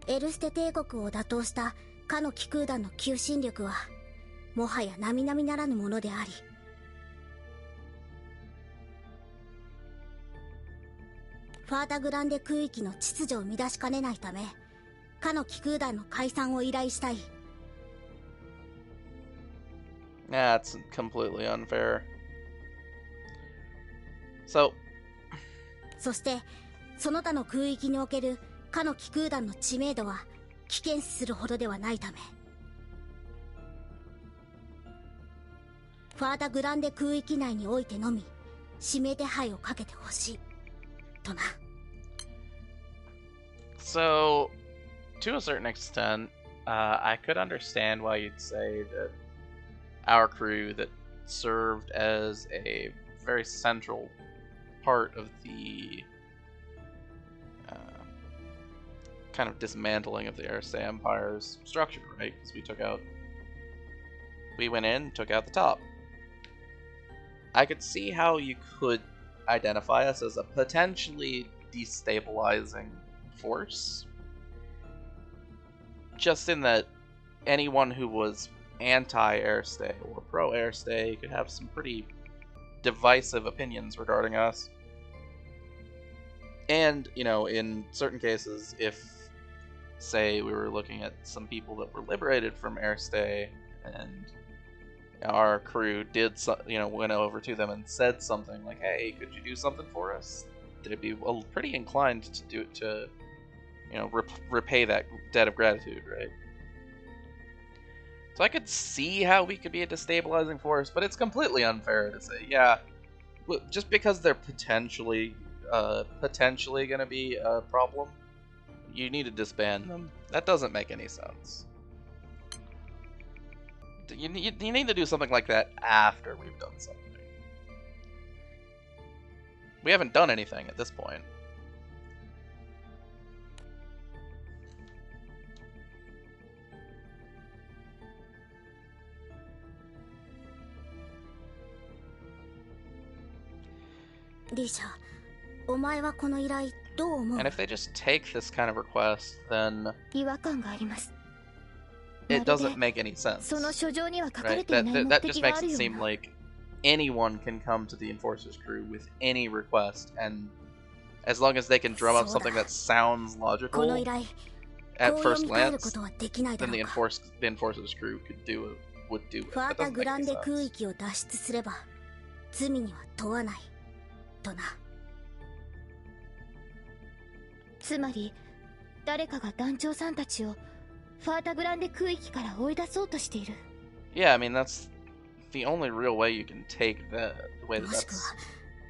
エルステ帝国を打倒したかの気空団の求心力はもはや並々ならぬものであり、ファータグランデ空域の秩序を乱しかねないため、かの気空団の解散を依頼したい。 That's completely unfair. So, そしてその他の空域におけるかの気空団の知名度は危険視するほどではないため、ファータグランデ空域内においてのみ指名手配をかけてほしいとな。 so to a certain extent, I could understand why you'd say that our crew that served as a very central part of the kind of dismantling of the Aristea Empire's structure, right? Because we went in, took out the top. I could see how you could identify us as a potentially destabilizing force, just in that anyone who was anti-Aristea or pro-Aristea could have some pretty divisive opinions regarding us. And, you know, in certain cases, if, say, we were looking at some people that were liberated from Aristea, and our crew did, went over to them and said something like, "Hey, could you do something for us?" They'd be pretty inclined to do it to, repay that debt of gratitude, right? So I could see how we could be a destabilizing force, but it's completely unfair to say, yeah, just because they're potentially going to be a problem, you need to disband them. That doesn't make any sense. You need to do something like that after we've done something. We haven't done anything at this point. Risha, お前はこの依頼どう思う? And if they just take this kind of request, then 違和感があります。 it doesn't make any sense. その書状には書かれ Right? ていない目 That 的 just が makes ある it よう seem な。 like anyone can come to the Enforcer's crew with any request, and as long as they can drum up something that sounds この logical 依頼、 at こう first 読み替える glance, ことはできないだ then ろ the うか。 Enforcer's crew would do it. ファー That タ doesn't グ make ラン any デ空 sense. 域を脱出すれば罪には問わないとな。つまり誰かが団長さんたちをファータグランデ空域から追い出そうとしている。 Yeah, I mean, that's the only real way you can take the way that もしくは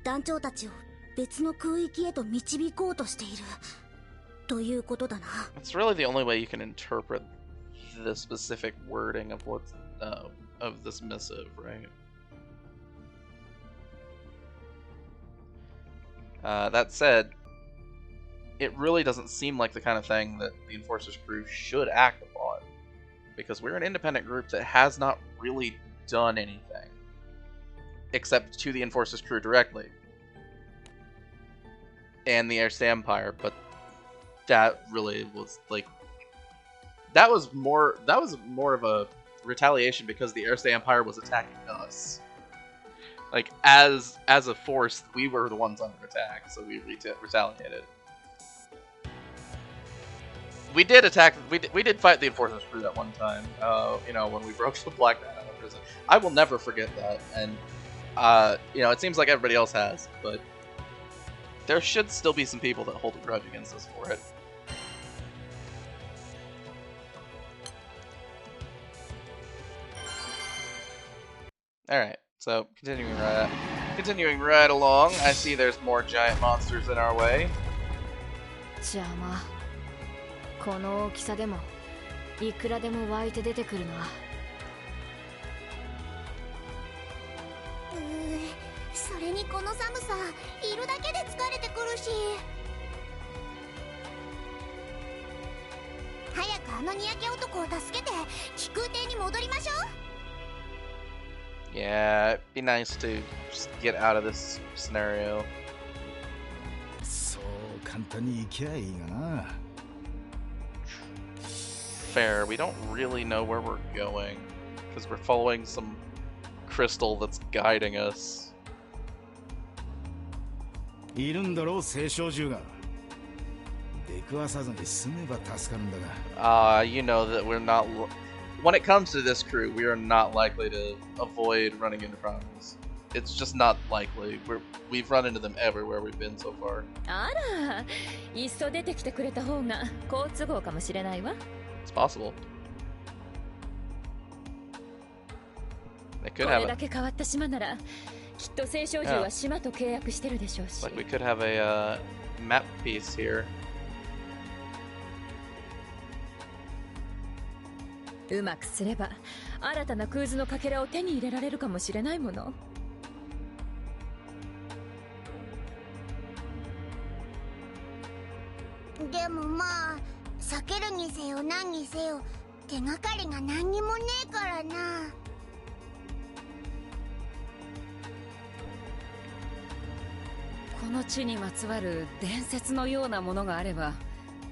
that's... 団長たちを別の空域へと導こうとしているということだな。 It's really the only way you can interpret the specific wording of what's of this missive, right? That said, it really doesn't seem like the kind of thing that the Enforcer's crew should act upon, because we're an independent group that has not really done anything, except to the Enforcer's crew directly, and the Aristea Empire, but that really was like, that was more of a retaliation because the Aristea Empire was attacking us. Like, as a force, we were the ones under attack, so we retaliated. We did attack. We did fight the Enforcer's crew that one time. When we broke the Black Knight out of prison. I will never forget that. And it seems like everybody else has, but there should still be some people that hold a grudge against us for it. All right. So continuing right along. I see there's more giant monsters in our way. じゃあまあこの大きさでもいくらでも湧いて出てくるな。それにこの寒さいるだけで疲れてくるし。早くあのにやけ男を助けて飛空艇に戻りましょう。 Yeah, it'd be nice to just get out of this scenario. そう簡単に行きゃいいがな。Fair, we don't really know where we're going because we're following some crystal that's guiding us. いるんだろう青少獣が。出くわさずに済めば助かるんだが。You know that we're not. When it comes to this crew, we are not likely to avoid running into problems. It's just not likely. We've run into them everywhere we've been so far. あら、いっそ出てきてくれた方が好都合かもしれないわ。It's possible. They could こ have れ a, だけ変わった島なら、きっと青少獣は島と契約してるでしょうし。like we could have a map piece here. うまくすれば新たなクーズのかけらを手に入れられるかもしれないもの。でもまあ避けるにせよ何にせよ手がかりが何にもねえからな。この地にまつわる伝説のようなものがあれば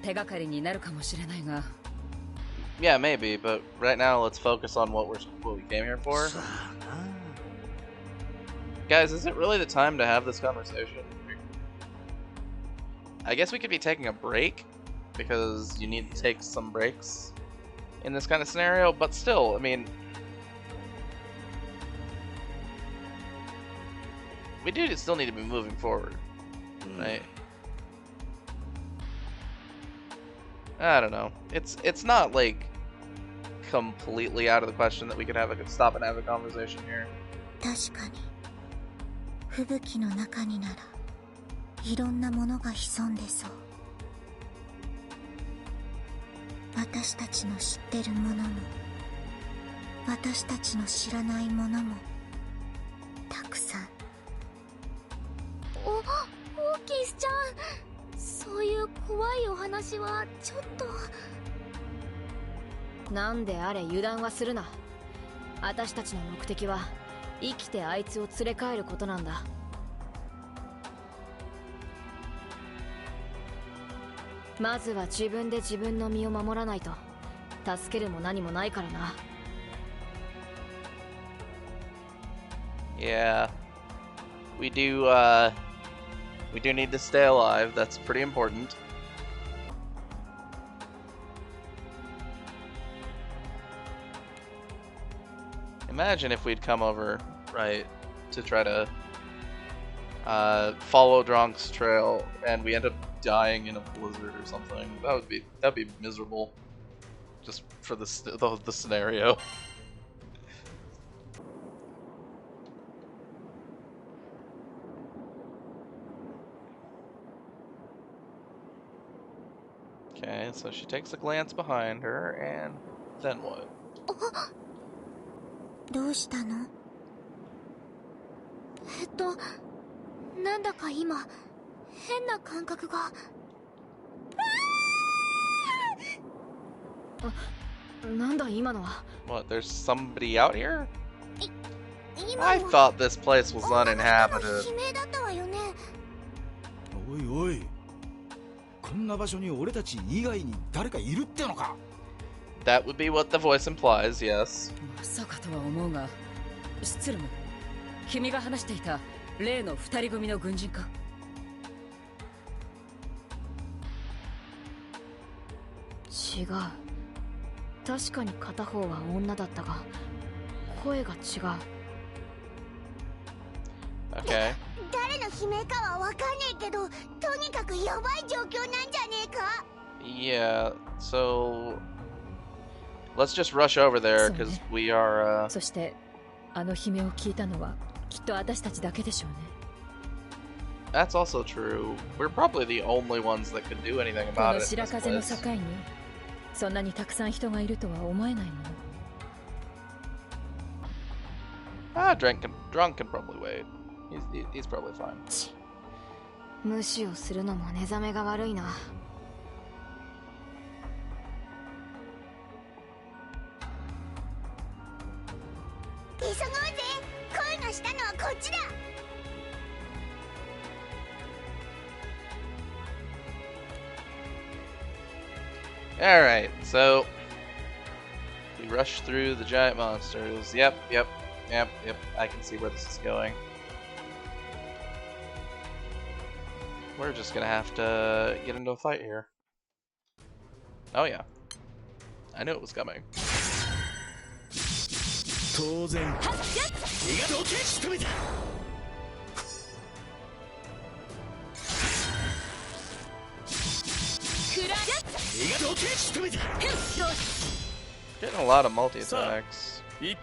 手がかりになるかもしれないが。Yeah, maybe, but right now let's focus on what we came here for. Guys, is it really the time to have this conversation? I guess we could be taking a break because you need to take some breaks in this kind of scenario, but still, I mean, we do still need to be moving forward, right? I don't know. It's not like completely out of the question that we could stop and have a conversation here. 確かに吹雪の中にならいろんなものが潜んでそう。私たちの知ってるものも私たちの知らないものもたくさん。オーキスちゃん、そういう怖いお話はちょっと。なんであれ油断はするな。私たちの目的は生きてあいつを連れ帰ることなんだ。まずは自分で自分の身を守らないと助けるも何もないからな。Yeah, we do need to stay alive. That's pretty important. Imagine if we'd come over, right, to try to follow Dronk's trail and we end up dying in a blizzard or something. That'd be miserable. Just for the scenario. Okay, so she takes a glance behind her, and then what? どうしたの？なんだか今変な感覚が。なんだ今のは。What? There's somebody out here? 今 I thought this place was uninhabited. 悲鳴だったわよね。おいおい、こんな場所に俺たち以外に誰かいるってのか。That would be what the voice implies, yes. まさかとは思うが、シツルム、君が話していた例の二人組の軍人か？違う。確かに片方は女だったが、声が違う。Okay. 誰の悲鳴かはわかんねえけど、とにかくやばい状況なんじゃねえか。Yeah, so let's just rush over there because we are. そしてあの悲鳴を聞いたのはきっと私たちだけでしょうね。That's also true. We're probably the only ones that could do anything こ about の it. 白 in this 風の place. 境にそんなにたくさん人がいるとは思えないもの。Drunk can probably wait. He's probably fine. 無視をするのも寝覚めが悪いな。急ごうぜ。声がしたのはこっちだ。Alright, so we rush through the giant monsters. Yep. I can see where this is going. We're just gonna have to get into a fight here. Oh yeah. I knew it was coming. Getting a lot of multi-attacks. It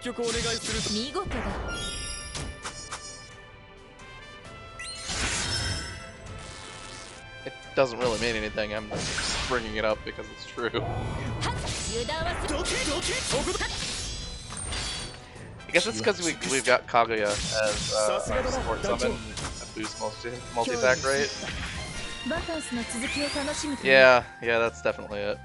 doesn't really mean anything, I'm just bringing it up because it's true. I guess it's because we've got Kaguya as our support summon to boost multi-attack rate. Yeah, that's definitely it.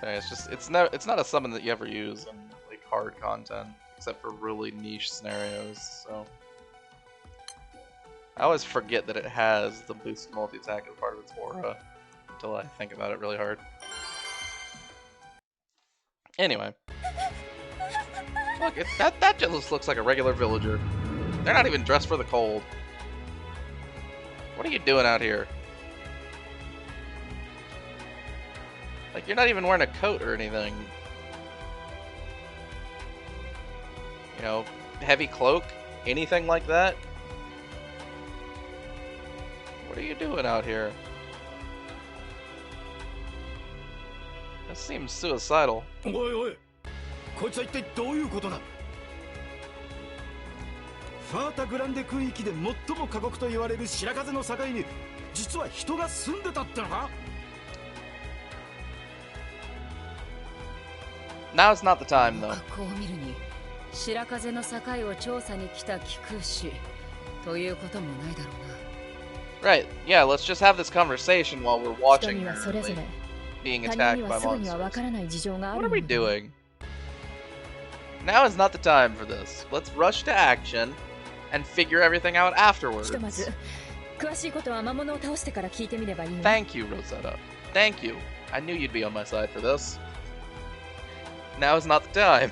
It's not a summon that you ever use in like hard content, except for really niche scenarios. So I always forget that it has the boost multi-attack as part of its aura until I think about it really hard. Anyway, look, that just looks like a regular villager. They're not even dressed for the cold. What are you doing out here? Like, you're not even wearing a coat or anything. You know, heavy cloak? Anything like that? What are you doing out here? That seems suicidal. Oi. こいつは一体どういうことだ? ファータグランデ空域で最も過酷と言われる白風の境に実は人が住んでたってのか? Now's not the time, though. こう見るに白風の境を調査に来た貴空士ということもないだろうな。 Right, yeah, let's just have this conversation while we're watching her like, being attacked by monsters. What are we doing? Now is not the time for this. Let's rush to action and figure everything out afterwards. Thank you, Rosetta. Thank you. I knew you'd be on my side for this. Now is not the time.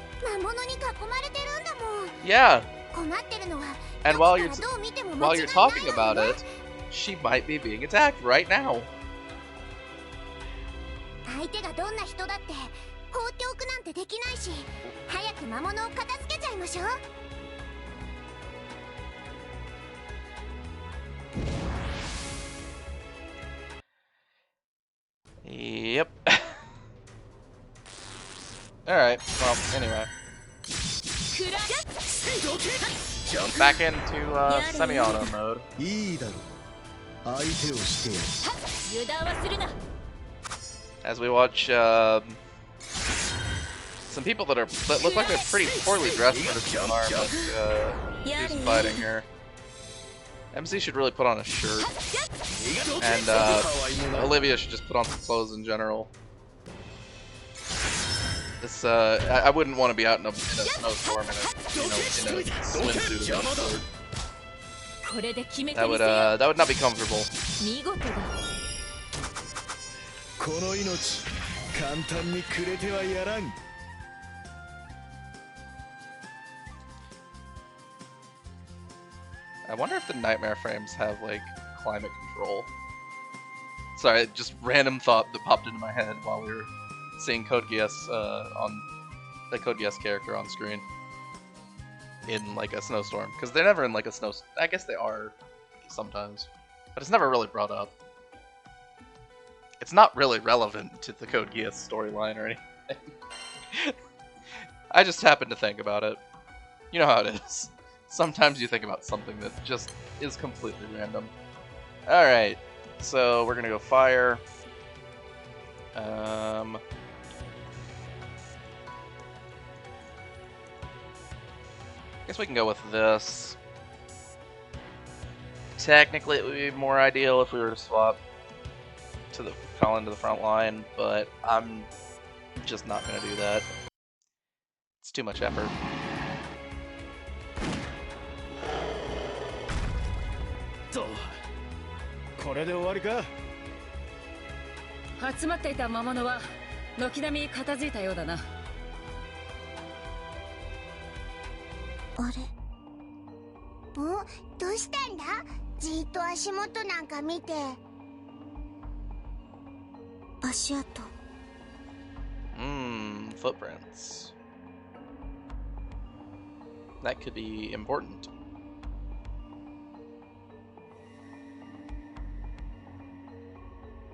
Yeah. And while you're talking about it, she might be being attacked right now. Yep. Alright, well, anyway. Back into semi-auto mode. As we watch some people that look like they're pretty poorly dressed for this environment do some fighting here. MC should really put on a shirt, and Olivia should just put on some clothes in general. This I wouldn't want to be out in a snowstorm in a swimsuit of some sort. That would not be comfortable. I wonder if the nightmare frames have like climate control. Sorry, just random thought that popped into my head while we were seeing Code Geass on the Code Geass character on screen in like a snowstorm, because they're never in like a snow. I guess they are sometimes, but it's never really brought up. It's not really relevant to the Code Geass storyline or anything. I just happened to think about it. You know how it is. Sometimes you think about something that just is completely random. Alright, so we're gonna go fire. Guess we can go with this. Technically, it would be more ideal if we were to swap to the Colin to the front line, but I'm just not going to do that. It's too much effort. So, これで終わりか? 集まっていた魔物は軒並み片付いたようだな。あれ？お、どうしたんだ？じーっと足元なんか見て。足跡。Footprints. That could be important.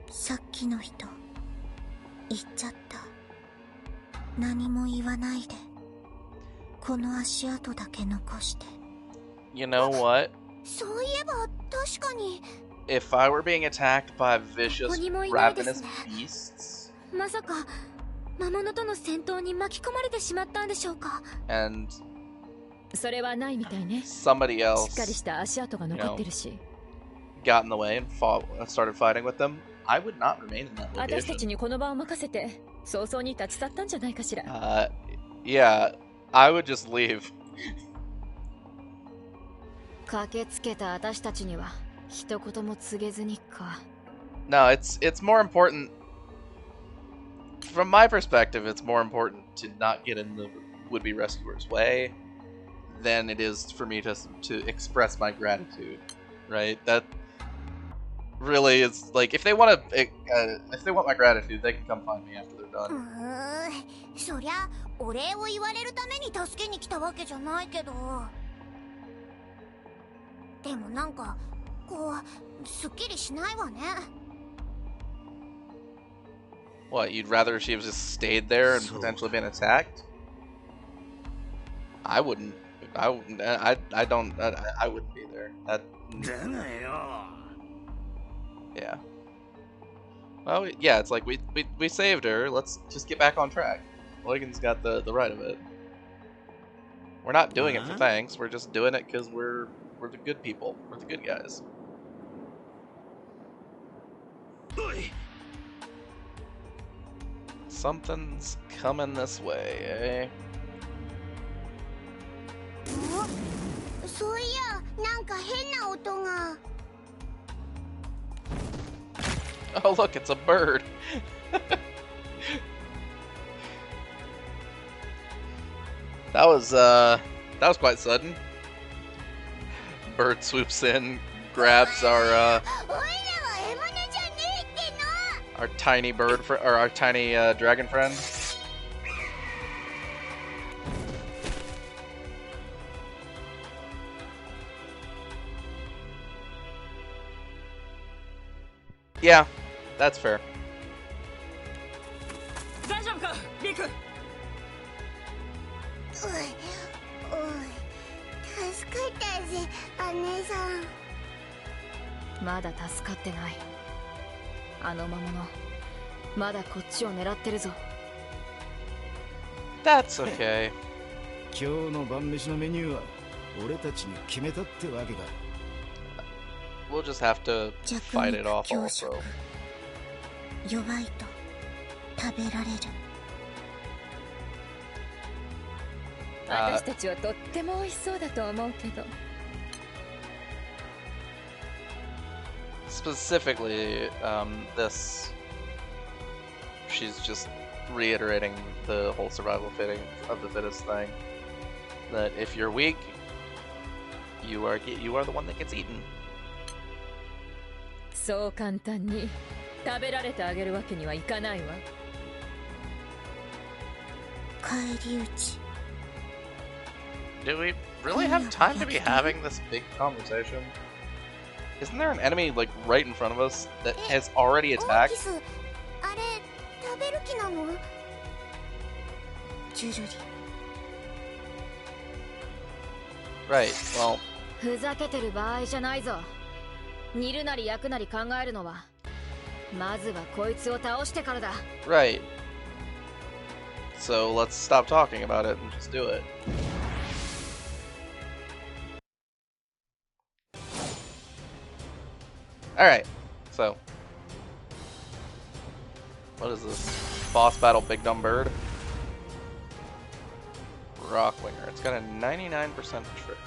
さっきの人、言っちゃった。何も言わないで。この足跡だけ残して。You know what? そういえば確かに。If I were being attacked by vicious, ravenous beasts, まさか魔物との戦闘に巻き込まれてしまったんでしょうか。and それはないみたいね。 somebody しっ else, かりした足跡が残ってるし。got in the way and started fighting with them, I would not remain in that 私た location. ちにこの場を任せて早々に立ち去ったんじゃないかしら。Yeah, I would just leave. 駆けつけた私たちには一言も告げずにか。No, it's more important. From my perspective, it's more important to not get in the would-be rescuer's way than it is for me to express my gratitude. Right? That really is like if they want my gratitude, they can come find me after they're done. そりゃお礼を言われるために助けに来たわけじゃないけど。でもなんかこうすっきりしないわね。What, you'd rather she just stayed there and potentially been attacked? I wouldn't. I wouldn't be there. Yeah. Well, yeah, it's like we saved her. Let's just get back on track. Logan's got the right of it. We're not doing it for thanks. We're just doing it because we're the good people. We're the good guys. Something's coming this way, eh? そういや、なんか変な音が。Oh, look, it's a bird. That was quite sudden. Bird swoops in, grabs our tiny bird or our tiny dragon friend. Yeah, that's fair. 大丈夫か、リク。おい、助かったぜ、姉さん。まだ助かってない。あの魔物、まだこっちを狙ってるぞ。That's okay. 今日の晩飯のメニューは俺たちに決めたってわけだ。We'll just have to fight it off also. 弱いと食べられる。私たちはとっても美味しそうだと思うけど。Specifically, this. She's just reiterating the whole survival of the fittest thing. That if you're weak, you are the one that gets eaten. そう簡単に食べられてあげるわけにはいかないわ。返り討ち。Do we really have time to be having this big conversation? Isn't there an enemy like right in front of us that has already attacked? あれ食べる気なの？ジュルリ。Right. Well. ふざけてる場合じゃないぞ。煮るなり焼くなり考えるのは、まずはこいつを倒してからだ。Right. So let's stop talking about it and just do it. Alright, so. What is this? Boss battle Big Dumb Bird? Rockwinger. It's got a 99% trigger.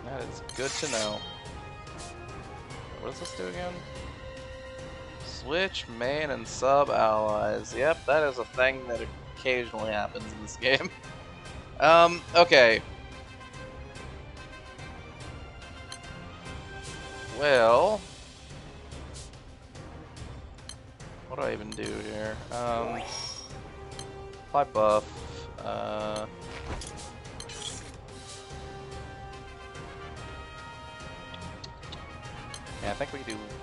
That is good to know. What does this do again? Switch main and sub allies. Yep, that is a thing that occasionally happens in this game. Okay. Well, what do I even do here? Apply buff. Yeah, I think we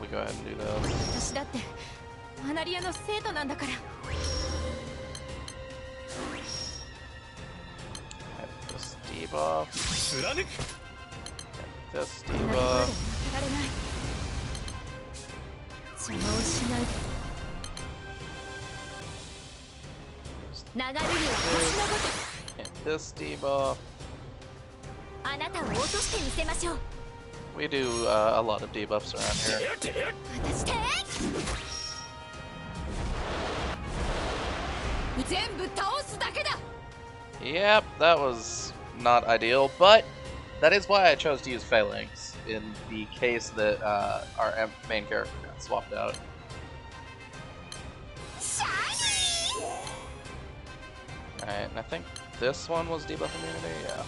go ahead and do those. Add this debuff. Add this debuff. Hit this debuff. We do a lot of debuffs around here. Yep, that was not ideal, but that is why I chose to use Phalanx in the case that our main character got swapped out. Alright, and I think this one was debuff immunity, yeah.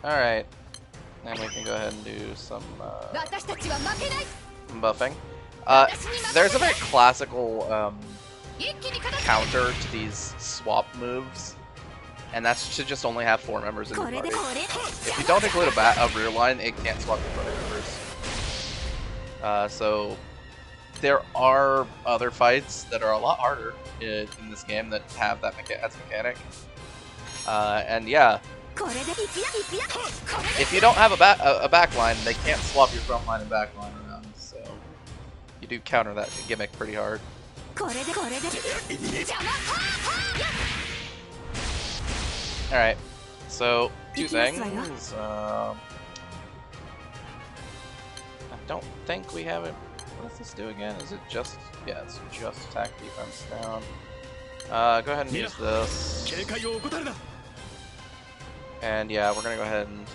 Alright, and we can go ahead and do some buffing. There's a very classical counter to these swap moves, and that's to just only have 4 members in your party. If you don't include a rear line, it can't swap your party members. So there are other fights that are a lot harder in this game that have that as a mechanic. And yeah, if you don't have a back line, they can't swap your front line and back line around. So you do counter that gimmick pretty hard. Alright, so 2 things. I don't think we have it. What does this do again? Is it just... yeah, it's just attack defense down. Go ahead and use this. And yeah, we're gonna go ahead and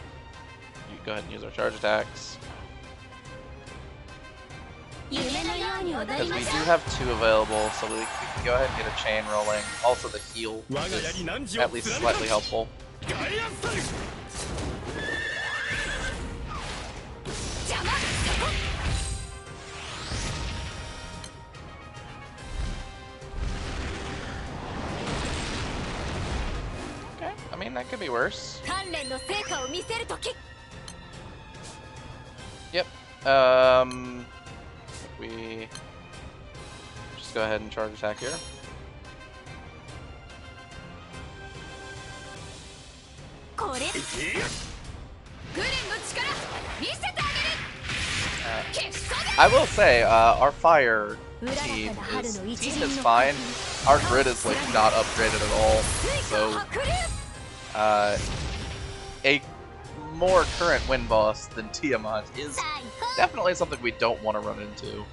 use our charge attacks. Because we do have 2 available, so we can go ahead and get a chain rolling. Also the heal is at least slightly helpful. Okay, I mean that could be worse. Yep. We just go ahead and charge attack here. I will say, our fire team is fine. Our grid is like not upgraded at all, so a more current win boss than Tiamat is definitely something we don't want to run into.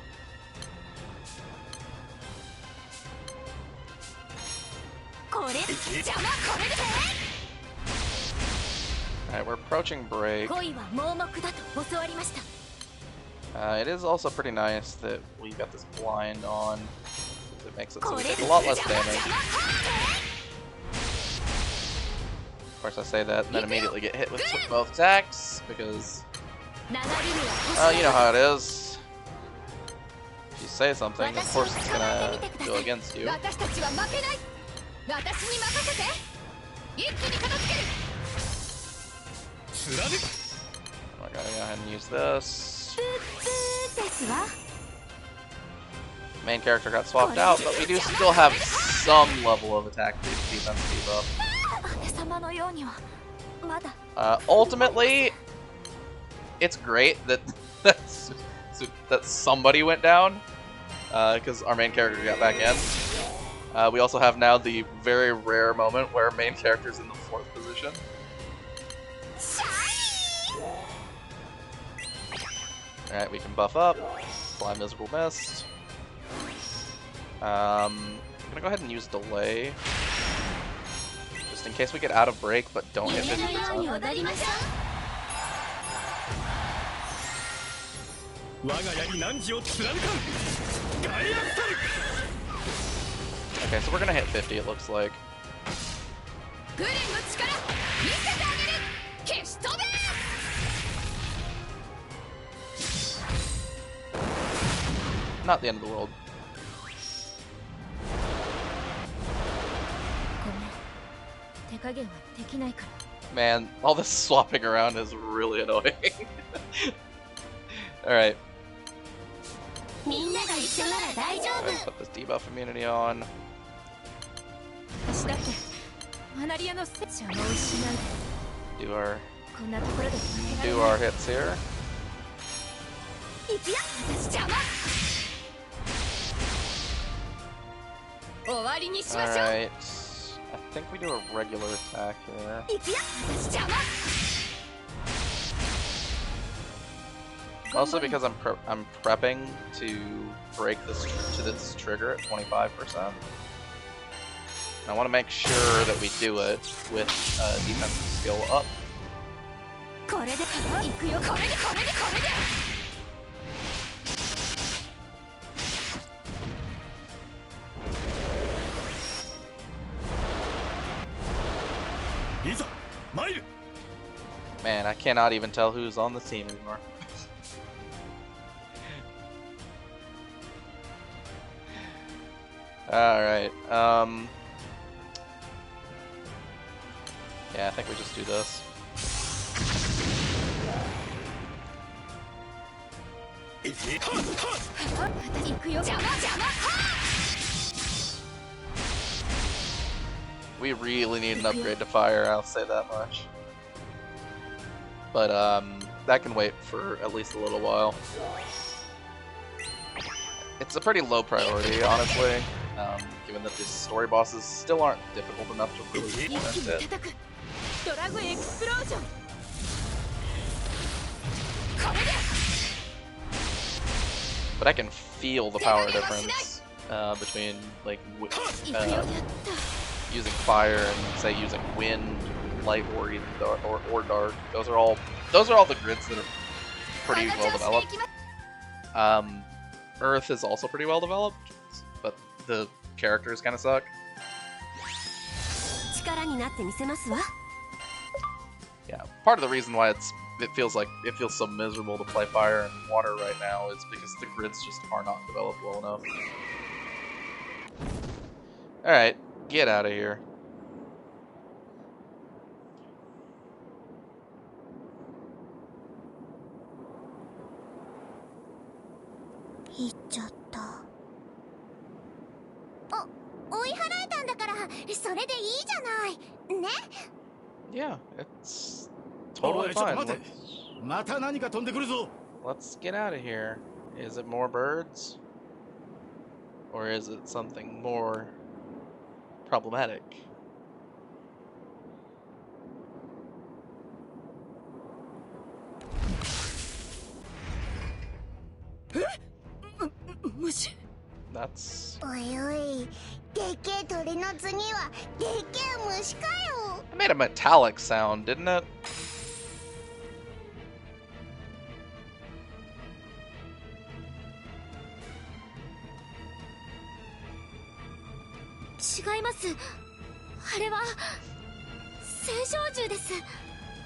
Alright, we're approaching break. It is also pretty nice that we got this blind on, because it makes it so we take a lot less damage. Of course I say that and then immediately get hit with both attacks, because you know how it is. If you say something, of course it's gonna go against you. I'm gonna go ahead and use this. Main character got swapped out, but we do still have some level of attack defense debuff. Ultimately, it's great that that somebody went down, because our main character got back in. We also have now the very rare moment where our main character's in the 4th position. Alright, we can buff up. Apply Miserable Mist. I'm gonna go ahead and use Delay. Just in case we get out of break but don't hit 50%. Okay, so we're gonna hit 50, it looks like. Not the end of the world. Man, all this swapping around is really annoying. Alright. Put this debuff immunity on. Do our hits here. Alright. I think we do a regular attack here. Mostly because I'm prepping to break this trigger at 25%. I want to make sure that we do it with defensive skill up. Man, I cannot even tell who's on the team anymore. Alright, yeah, I think we just do this. We really need an upgrade to fire, I'll say that much. But that can wait for at least a little while. It's a pretty low priority, honestly, given that these story bosses still aren't difficult enough to really warrant it. But I can feel the power difference between like using fire and say using wind, light, or even dark, or dark. Those are all the grids that are pretty well developed. Earth is also pretty well developed, but the characters kind of suck. Yeah, part of the reason why it feels so miserable to play fire and water right now is because the grids just are not developed well enough. Alright, get out of here. Yeah, it's totally fine. Let's get out of here. Is it more birds? Or is it something more problematic? That's... I made a metallic sound, didn't it?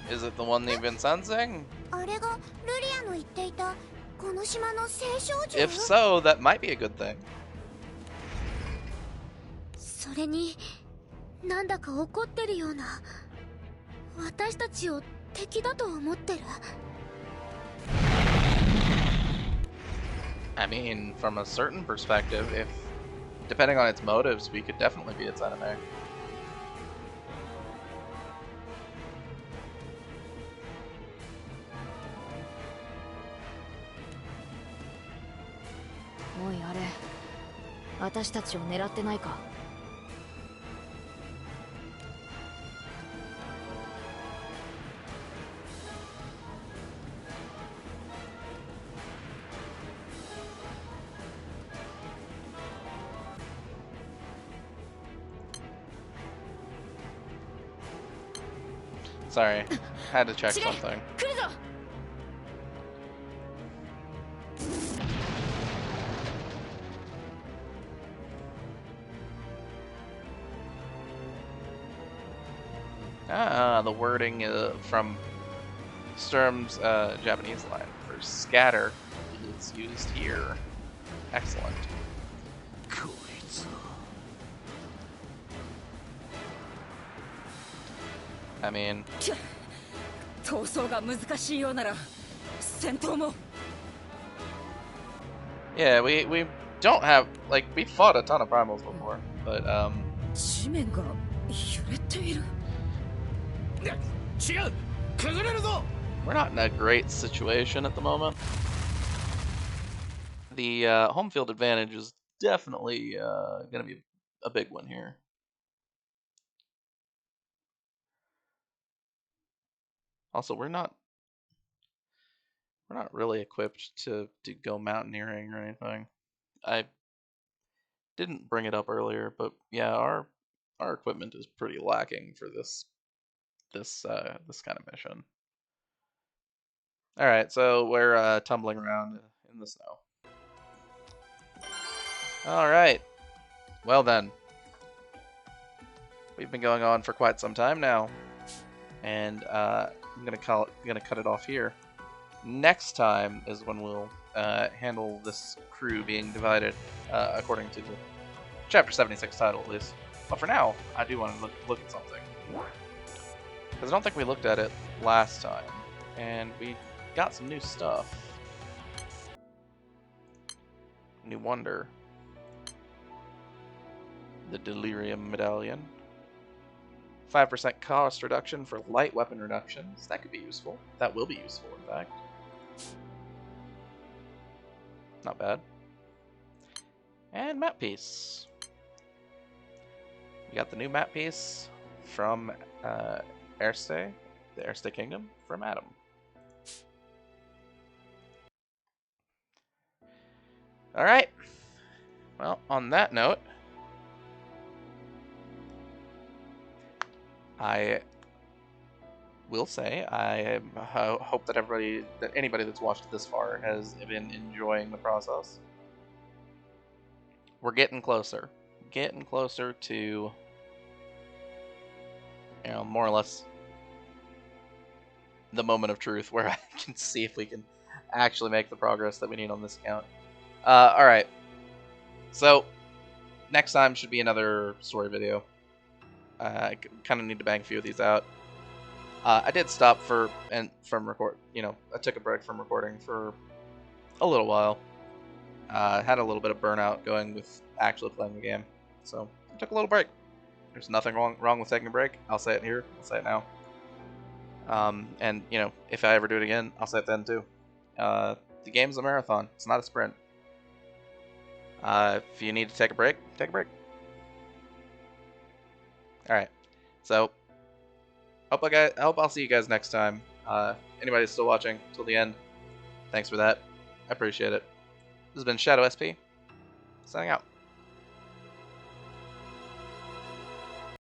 Is it the one they've been sensing? If so, that might be a good thing. I mean, from a certain perspective, depending on its motives, we could definitely be its enemy. Sorry, had to check something. The wording from Sturm's Japanese line for scatter is used here. Excellent. I mean, 逃走が難しいようなら戦闘も yeah, we don't have, like, we fought a ton of primals before, but 地面が揺れている 違う崩れるぞ we're not in a great situation at the moment. The home field advantage is definitely going to be a big one here. Also, we're not really equipped to go mountaineering or anything. I didn't bring it up earlier, but yeah, our equipment is pretty lacking for this kind of mission. All right, so we're tumbling around in the snow. All right. Well then, we've been going on for quite some time now, and I'm gonna cut it off here. Next time is when we'll handle this crew being divided according to the Chapter 76 title, at least. But for now, I do want to look at something, because I don't think we looked at it last time, and we got some new stuff. New wonder. The Delirium Medallion. 5% cost reduction for light weapon reductions. That could be useful. That will be useful, in fact. Not bad. And map piece. We got the new map piece from Erste, the Erste Kingdom, from Adam. Alright. Well, on that note, I will say I hope that anybody that's watched this far has been enjoying the process. We're getting closer to, you know, more or less the moment of truth where I can see if we can actually make the progress that we need on this account. All right, so next time should be another story video. I kind of need to bang a few of these out. I did stop from record. You know, I took a break from recording for a little while. Had a little bit of burnout going with actually playing the game, so I took a little break. There's nothing wrong with taking a break. I'll say it here. I'll say it now. And you know, if I ever do it again, I'll say it then too. The game's a marathon. It's not a sprint. If you need to take a break, take a break. Alright, so hope I'll see you guys next time. Anybody still watching till the end, thanks for that. I appreciate it. This has been Shadow SP, signing out.